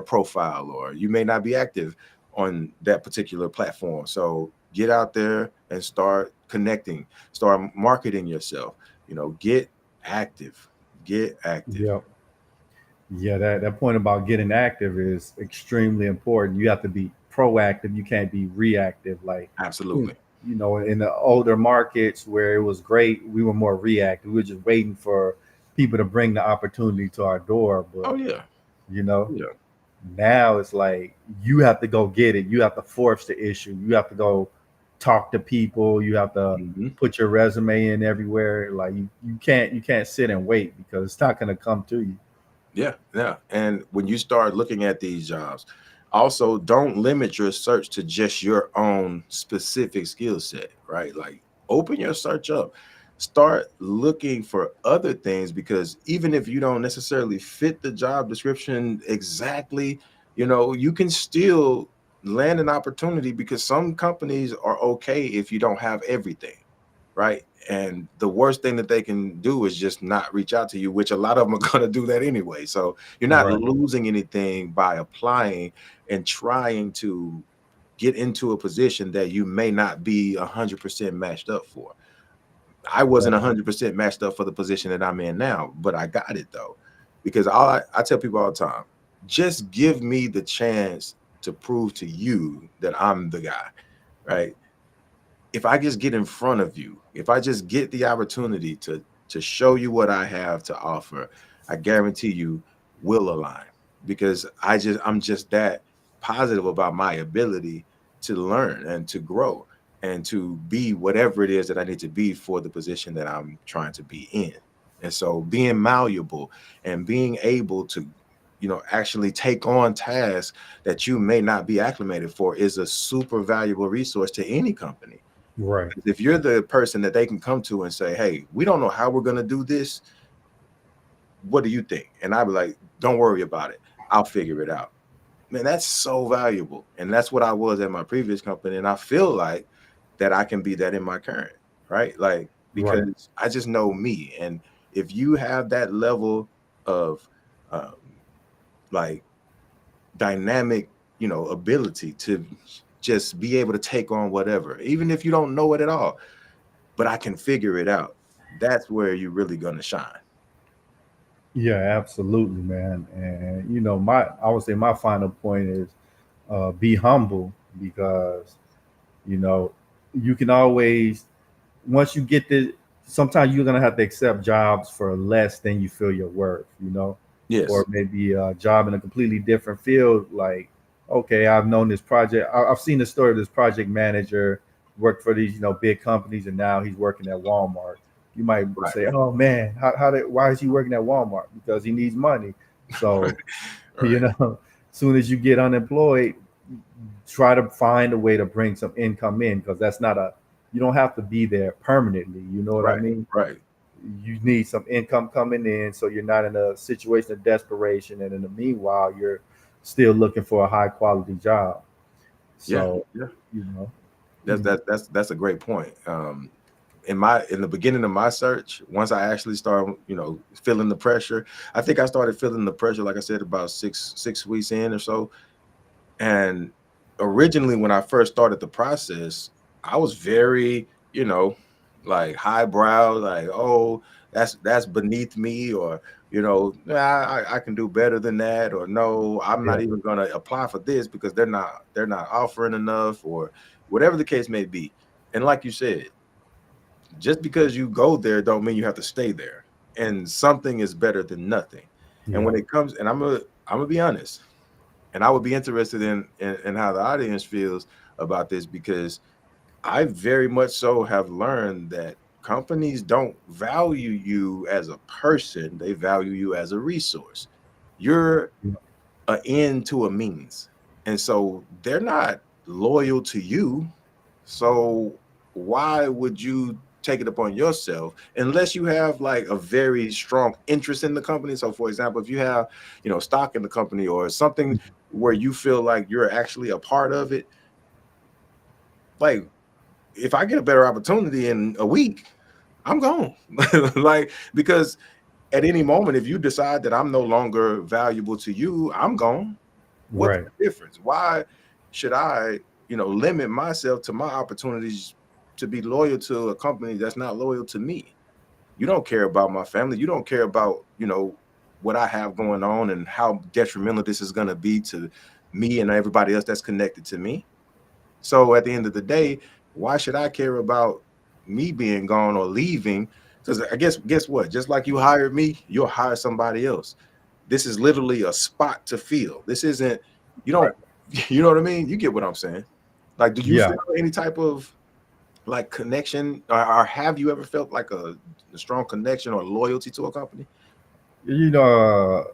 Speaker 2: profile, or you may not be active on that particular platform. So get out there and start connecting, start marketing yourself. Get active, get active.
Speaker 1: yeah, yeah. That point about getting active is extremely important. You have to be proactive. You can't be reactive. Like,
Speaker 2: Absolutely.
Speaker 1: in the older markets where it was great, we were more reactive. We were just waiting for people to bring the opportunity to our door.
Speaker 2: Oh
Speaker 1: But
Speaker 2: yeah.
Speaker 1: you know,
Speaker 2: Yeah.
Speaker 1: now it's like you have to go get it. You have to force the issue. You have to go talk to people. You have to
Speaker 2: Mhm.
Speaker 1: put your resume in everywhere. Like you can't sit and wait because it's not gonna come to you.
Speaker 2: Yeah, yeah. And when you start looking at these jobs, also don't limit your search to just your own specific skill set, right? Like open your search up. Start looking for other things, because even if you don't necessarily fit the job description exactly, you can still land an opportunity, because some companies are okay if you don't have everything, right? And the worst thing that they can do is just not reach out to you, which a lot of them are going to do that anyway. So you're not
Speaker 1: Right.
Speaker 2: losing anything by applying and trying to get into a position that you may not be 100% matched up for. I wasn't
Speaker 1: Right.
Speaker 2: 100% matched up for the position that I'm in now, but I got it though, because I tell people all the time, just give me the chance to prove to you that I'm the guy, right? If I just get in front of you, if I just get the opportunity to show you what I have to offer, I guarantee you will align, because I'm just that positive about my ability to learn and to grow and to be whatever it is that I need to be for the position that I'm trying to be in. And so being malleable and being able to actually take on tasks that you may not be acclimated for is a super valuable resource to any company.
Speaker 1: Right.
Speaker 2: If you're the person that they can come to and say, hey, we don't know how we're going to do this, what do you think? And I'd be like, don't worry about it, I'll figure it out. Man, that's so valuable. And that's what I was at my previous company, and I feel like that I can be that in my current, right? Like,
Speaker 1: Right.
Speaker 2: because I just know me. And if you have that level of um, like dynamic ability to just be able to take on whatever, even if you don't know it at all, but I can figure it out. That's where you're really gonna shine.
Speaker 1: Yeah, absolutely, man. And my I would say my final point is be humble because you know you can always once you get the sometimes you're gonna have to accept jobs for less than you feel you're worth, or
Speaker 2: Yes.
Speaker 1: maybe a job in a completely different field. Like, okay, I've known this project. I've seen the story of this project manager worked for these big companies, and now he's working at Walmart. You might
Speaker 2: Right.
Speaker 1: say, "Oh man, why is he working at Walmart? Because he needs money." So You
Speaker 2: Right.
Speaker 1: know, soon as you get unemployed, try to find a way to bring some income in, because that's not a, you don't have to be there permanently. You know what I
Speaker 2: Right.
Speaker 1: mean?
Speaker 2: Right.
Speaker 1: You need some income coming in so you're not in a situation of desperation. And in the meanwhile, you're still looking for a high quality job.
Speaker 2: Yeah.
Speaker 1: So,
Speaker 2: Yeah.
Speaker 1: you know,
Speaker 2: That's
Speaker 1: mm,
Speaker 2: that's a great point. In the beginning of my search, once I actually started, feeling the pressure, I think I started feeling the pressure, like I said, about six weeks in or so. And originally, when I first started the process, I was very, like highbrow, like, oh, that's beneath me, or nah, I can do better than that, or no, I'm not
Speaker 1: yeah,
Speaker 2: even gonna apply for this because they're not offering enough, or whatever the case may be. And like you said, just because you go there don't mean you have to stay there. And something is better than nothing. And
Speaker 1: yeah,
Speaker 2: when it comes, and I'm gonna be honest, and I would be interested in how the audience feels about this, because I very much so have learned that companies don't value you as a person, they value you as a resource. You're
Speaker 1: yeah,
Speaker 2: an end to a means. And so they're not loyal to you. So why would you take it upon yourself unless you have like a very strong interest in the company? So for example, if you have, stock in the company or something where you feel like you're actually a part of it, like if I get a better opportunity in a week, I'm gone. Like, because at any moment, if you decide that I'm no longer valuable to you, I'm gone. What's
Speaker 1: right,
Speaker 2: the difference? Why should I, limit myself to my opportunities to be loyal to a company that's not loyal to me? You don't care about my family. You don't care about, what I have going on and how detrimental this is going to be to me and everybody else that's connected to me. So at the end of the day, why should I care about me being gone or leaving? Because I guess what? Just like you hired me, you'll hire somebody else. This is literally a spot to fill. This isn't, you
Speaker 1: right,
Speaker 2: don't, you know what I mean? You get what I'm saying? Like, do you
Speaker 1: yeah.
Speaker 2: feel any type of like connection, or have you ever felt like a strong connection or loyalty to a company?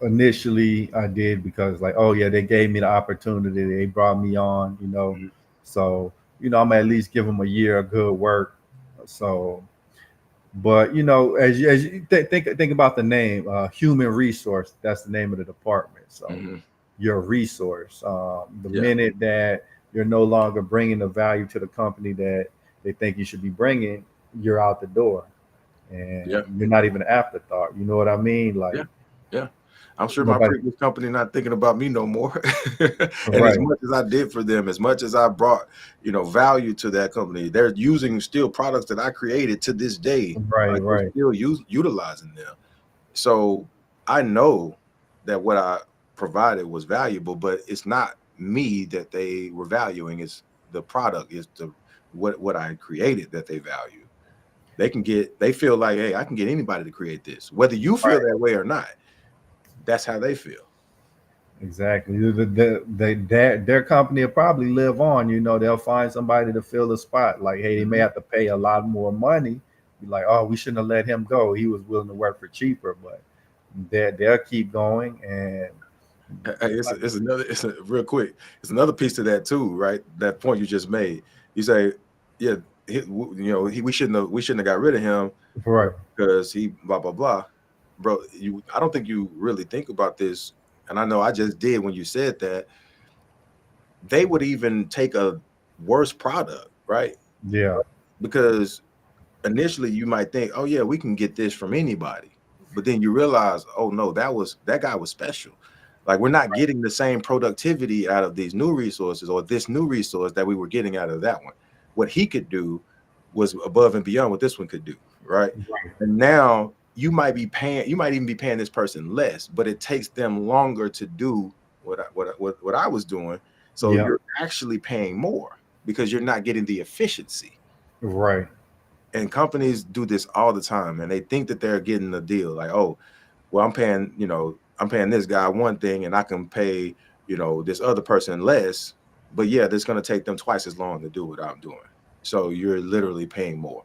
Speaker 1: Initially I did, because like, oh yeah, they gave me the opportunity, they brought me on,
Speaker 2: Mhm.
Speaker 1: so I'm at least give them a year of good work. So, but as you think about the name, human resource, that's the name of the department. So
Speaker 2: Mhm.
Speaker 1: you're a resource. The
Speaker 2: Yeah.
Speaker 1: minute that you're no longer bringing the value to the company that they think you should be bringing, you're out the door, and
Speaker 2: Yeah.
Speaker 1: you're not even an afterthought. You know what I mean?
Speaker 2: Yeah.
Speaker 1: Like,
Speaker 2: Yeah. I'm sure my
Speaker 1: nobody.
Speaker 2: previous company not thinking about me no more. And as
Speaker 1: Right,
Speaker 2: much as I did for them, as much as I brought, value to that company, they're using still products that I created to this day.
Speaker 1: right,
Speaker 2: Right? They're
Speaker 1: right.
Speaker 2: still utilizing them. So I know that what I provided was valuable, but it's not me that they were valuing. It's the product, it's what I created that they value. They feel like, hey, I can get anybody to create this. Whether you feel
Speaker 1: Right.
Speaker 2: that way or not, that's how they feel.
Speaker 1: Exactly. Their company will probably live on. They'll find somebody to fill the spot. Like, hey, they may
Speaker 2: Mhm.
Speaker 1: have to pay a lot more money. Be like, oh, we shouldn't have let him go. He was willing to work for cheaper. But they'll keep going. And
Speaker 2: Hey, real quick. It's another piece to that too, right? That point you just made. You say, yeah, we shouldn't have got rid of him
Speaker 1: right,
Speaker 2: because he blah blah blah, bro. I don't think you really think about this, and I know I just did when you said that. They would even take a worse product, right?
Speaker 1: yeah,
Speaker 2: Because initially you might think, oh yeah, we can get this from anybody, but then you realize, oh no, that guy was special. Like, we're not getting the same productivity out of these new resources or this new resource that we were getting out of that one. What he could do was above and beyond what this one could do, right? And now you might even be paying this person less, but it takes them longer to do what I was doing. So
Speaker 1: yeah,
Speaker 2: you're actually paying more because you're not getting the efficiency.
Speaker 1: right,
Speaker 2: And companies do this all the time, and they think that they're getting a deal, like, oh, well, I'm paying this guy one thing and I can pay, this other person less, but yeah, that's going to take them twice as long to do what I'm doing. So you're literally paying more,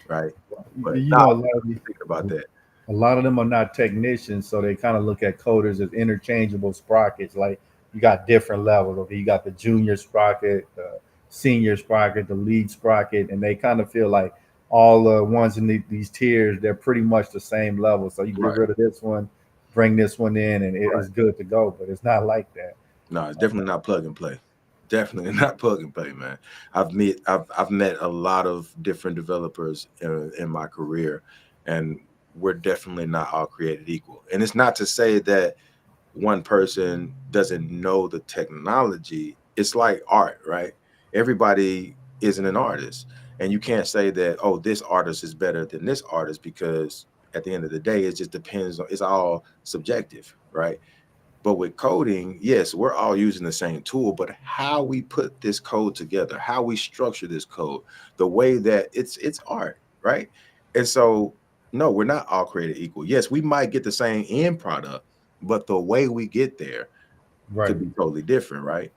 Speaker 2: right? But
Speaker 1: you
Speaker 2: nah,
Speaker 1: know,
Speaker 2: I
Speaker 1: a
Speaker 2: was
Speaker 1: lot of
Speaker 2: thinking about that.
Speaker 1: a lot of them are not technicians, so they kind of look at coders as interchangeable sprockets. Like you got different levels. Okay, you got the junior sprocket, the senior sprocket, the lead sprocket, and they kind of feel like all the ones in these tiers, they're pretty much the same level. So you get
Speaker 2: Right.
Speaker 1: rid of this one, bring this one in, and
Speaker 2: Right.
Speaker 1: it's good to go. But it's not like that.
Speaker 2: No, it's definitely not plug and play. Definitely not plug and play, man. I've met a lot of different developers in my career, and we're definitely not all created equal. And it's not to say that one person doesn't know the technology. It's like art, right? Everybody isn't an artist, and you can't say that, oh, this artist is better than this artist, because at the end of the day, it just depends on, it's all subjective, right? But with coding, yes, we're all using the same tool, but how we put this code together, how we structure this code, the way that it's art, right? And so, no, we're not all created equal. Yes, we might get the same end product, but the way we get there
Speaker 1: Right.
Speaker 2: could be totally different, right?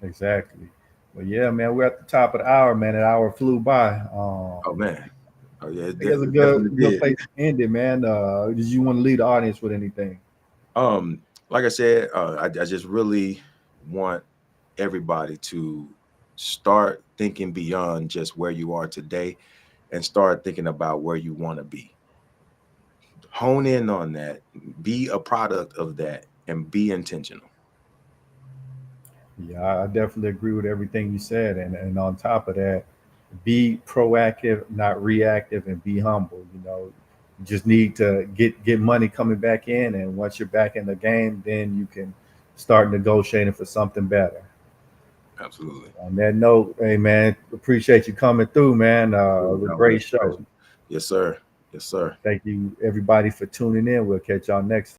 Speaker 1: Exactly. Well, yeah, man, we're at the top of the hour, man. That hour flew by.
Speaker 2: Oh man. Oh yeah,
Speaker 1: I think it's
Speaker 2: it definitely
Speaker 1: a good
Speaker 2: did.
Speaker 1: place to end it, man. Did you want to lead the audience with anything?
Speaker 2: Like I said, I just really want everybody to start thinking beyond just where you are today and start thinking about where you want to be. Hone in on that, be a product of that, and be intentional.
Speaker 1: Yeah, I definitely agree with everything you said, and on top of that, be proactive, not reactive, and be humble. You just need to get money coming back in, and once you're back in the game, then you can start negotiating for something better.
Speaker 2: Absolutely.
Speaker 1: On that note, hey man, appreciate you coming through, man. It was a
Speaker 2: No,
Speaker 1: great
Speaker 2: it's a
Speaker 1: show.
Speaker 2: pleasure. Yes, sir. Yes, sir.
Speaker 1: Thank you everybody for tuning in. We'll catch y'all next time.